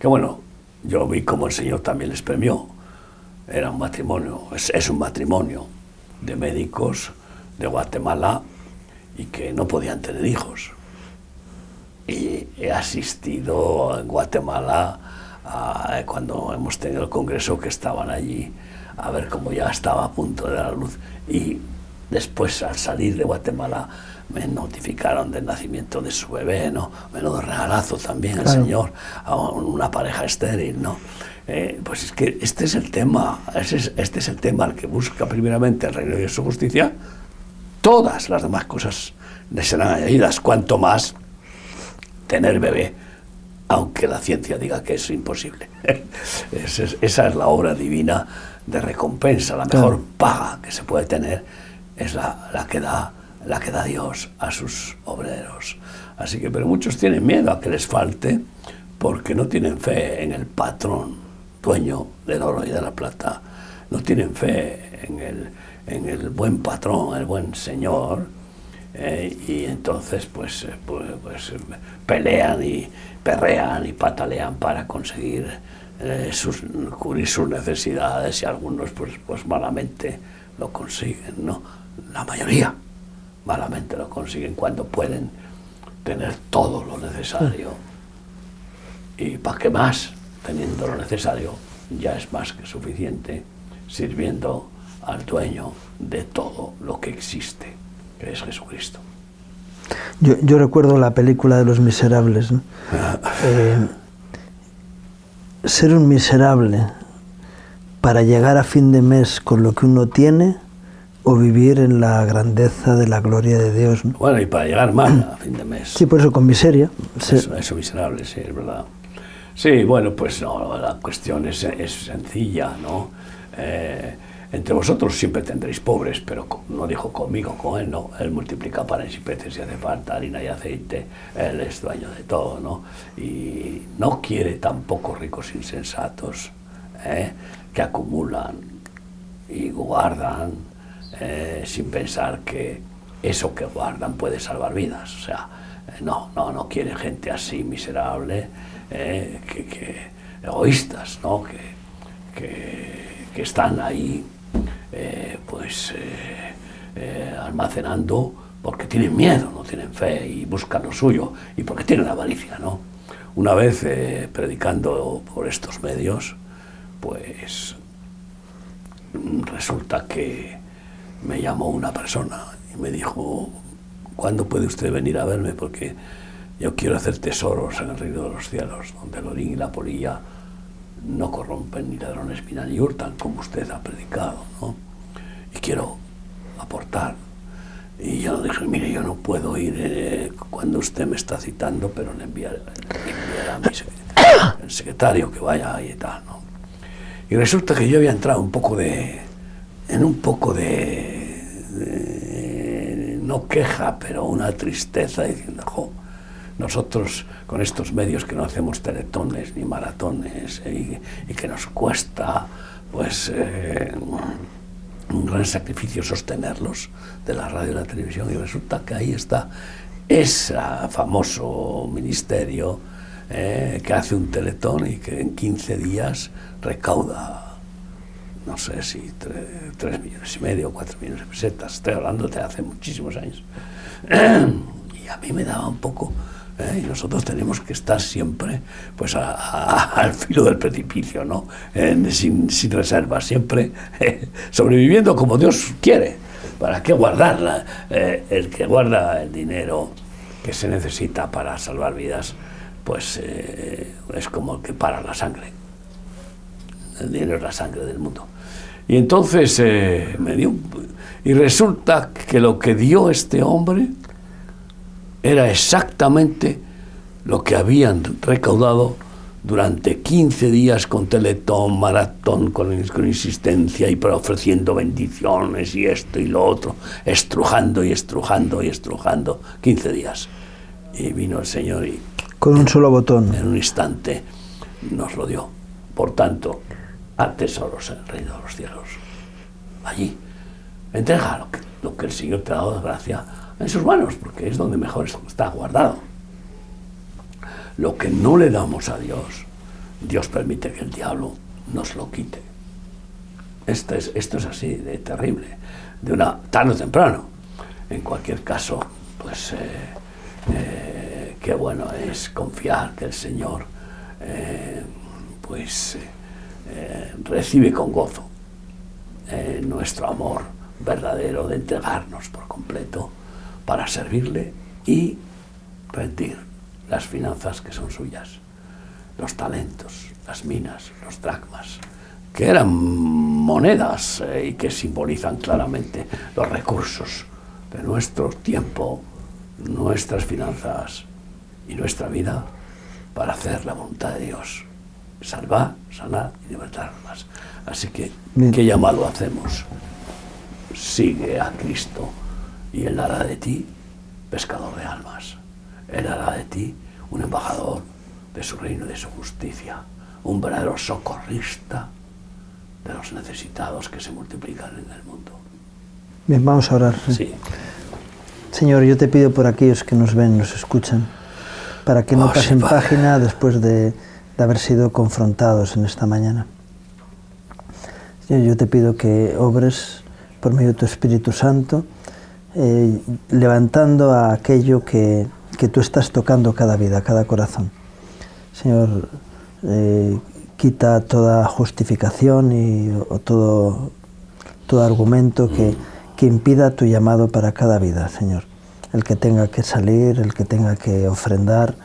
bueno, yo vi como el Señor también les premió. Era un matrimonio, es un matrimonio de médicos de Guatemala y que no podían tener hijos. Y he asistido en Guatemala cuando hemos tenido el congreso, que estaban allí a ver cómo ya estaba a punto de dar luz. Y después, al salir de Guatemala, me notificaron del nacimiento de su bebé, ¿no? Menudo regalazo también, claro. El Señor a una pareja estéril, ¿no? Pues es que este es el tema, este es el tema al que busca primeramente el reino de Dios y su justicia. Todas las demás cosas le serán añadidas, cuanto más tener bebé, aunque la ciencia diga que es imposible. Esa es la obra divina de recompensa, la mejor paga que se puede tener es la que da Dios a sus obreros. Así que, pero muchos tienen miedo a que les falte porque no tienen fe en el patrón, dueño del oro y de la plata. No tienen fe en el buen patrón, el buen Señor, y entonces pues pelean y perrean y patalean para conseguir cubrir sus necesidades, y algunos pues malamente lo consiguen, ¿no? La mayoría malamente lo consiguen cuando pueden tener todo lo necesario. ¿Y para qué más? Teniendo lo necesario, ya es más que suficiente, sirviendo al dueño de todo lo que existe, que es Jesucristo. Yo recuerdo la película de Los Miserables, ¿no? Ser un miserable para llegar a fin de mes con lo que uno tiene, o vivir en la grandeza de la gloria de Dios, ¿no? Bueno, y para llegar mal a fin de mes. Sí, por eso, con miseria. Eso miserable, sí, es verdad. Sí, bueno, pues no, la cuestión es sencilla, ¿no? Entre vosotros siempre tendréis pobres, pero no dijo conmigo, con él no. Él multiplica panes y peces si hace falta, harina y aceite. Él es dueño de todo, ¿no? Y no quiere tampoco ricos insensatos, que acumulan y guardan sin pensar que eso que guardan puede salvar vidas. O sea, no quiere gente así miserable, que egoístas, ¿no? Que están ahí almacenando porque tienen miedo, no tienen fe y buscan lo suyo, y porque tienen avaricia, ¿no? Una vez predicando por estos medios, pues resulta que me llamó una persona y me dijo: ¿cuándo puede usted venir a verme? Porque yo quiero hacer tesoros en el reino de los cielos, donde el orín y la polilla no corrompen, ni ladrones minan ni hurtan, como usted ha predicado, ¿no? Y quiero aportar. Y yo dije: mire, yo no puedo ir cuando usted me está citando, pero le enviaré a mi el secretario que vaya ahí y tal, ¿no? Y resulta que yo había entrado en un poco de no queja, pero una tristeza, diciendo: jo, nosotros con estos medios que no hacemos teletones ni maratones, y que nos cuesta pues un gran sacrificio sostenerlos, de la radio y la televisión, y resulta que ahí está ese famoso ministerio que hace un teletón y que en 15 días recauda, no sé si 3,5 millones o 4 millones de pesetas. Estoy hablando de hace muchísimos años. Y a mí me daba un poco, y nosotros tenemos que estar siempre pues al filo del precipicio, ¿no? Sin reservas, siempre sobreviviendo como Dios quiere. ¿Para qué guardarla? El que guarda el dinero que se necesita para salvar vidas, pues es como el que para la sangre. El dinero es la sangre del mundo. Y entonces y resulta que lo que dio este hombre era exactamente lo que habían recaudado durante 15 días con teletón, maratón, con insistencia, y ofreciendo bendiciones y esto y lo otro, estrujando y estrujando y estrujando, 15 días. Y vino el Señor y con un solo botón, en un instante, nos lo dio. Por tanto, haz tesoros en el reino de los cielos. Allí, entrega lo que el Señor te ha dado de gracia en sus manos, porque es donde mejor está guardado. Lo que no le damos a Dios, Dios permite que el diablo nos lo quite. Esto es así de terrible, de una tarde o temprano. En cualquier caso, pues qué bueno es confiar que el Señor recibe con gozo nuestro amor verdadero de entregarnos por completo para servirle y rendir las finanzas que son suyas, los talentos, las minas, los dracmas, que eran monedas y que simbolizan claramente los recursos de nuestro tiempo, nuestras finanzas y nuestra vida para hacer la voluntad de Dios, salvar, sanar y libertar almas. Así que, ¿qué llamado hacemos? Sigue a Cristo y Él hará de ti pescador de almas. Él hará de ti un embajador de su reino y de su justicia, un verdadero socorrista de los necesitados que se multiplican en el mundo. Bien, vamos a orar. Sí. Señor, yo te pido por aquellos que nos ven, nos escuchan, para que no pasen página después de haber sido confrontados en esta mañana. Señor, yo te pido que obres por medio de tu Espíritu Santo, levantando a aquello que tú estás tocando cada vida, cada corazón. Señor, quita toda justificación o todo argumento que impida tu llamado para cada vida, Señor. El que tenga que salir, el que tenga que ofrendar,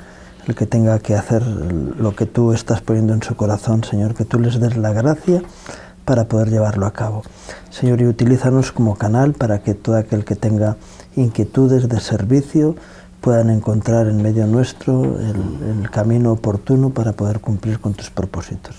el que tenga que hacer lo que tú estás poniendo en su corazón, Señor, que tú les des la gracia para poder llevarlo a cabo. Señor, y utilízanos como canal para que todo aquel que tenga inquietudes de servicio puedan encontrar en medio nuestro el camino oportuno para poder cumplir con tus propósitos.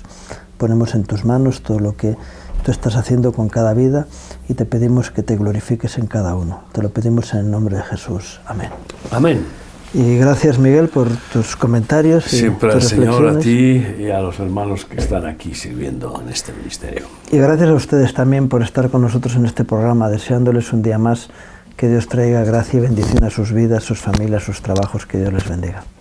Ponemos en tus manos todo lo que tú estás haciendo con cada vida y te pedimos que te glorifiques en cada uno. Te lo pedimos en el nombre de Jesús. Amén. Amén. Y gracias, Miguel, por tus comentarios. Siempre y al tus Señor, a reflexiones. ti y a los hermanos que están aquí sirviendo en este ministerio. Y gracias a ustedes también por estar con nosotros en este programa, deseándoles un día más Que Dios traiga gracia y bendición a sus vidas, sus familias, sus trabajos, que Dios les bendiga.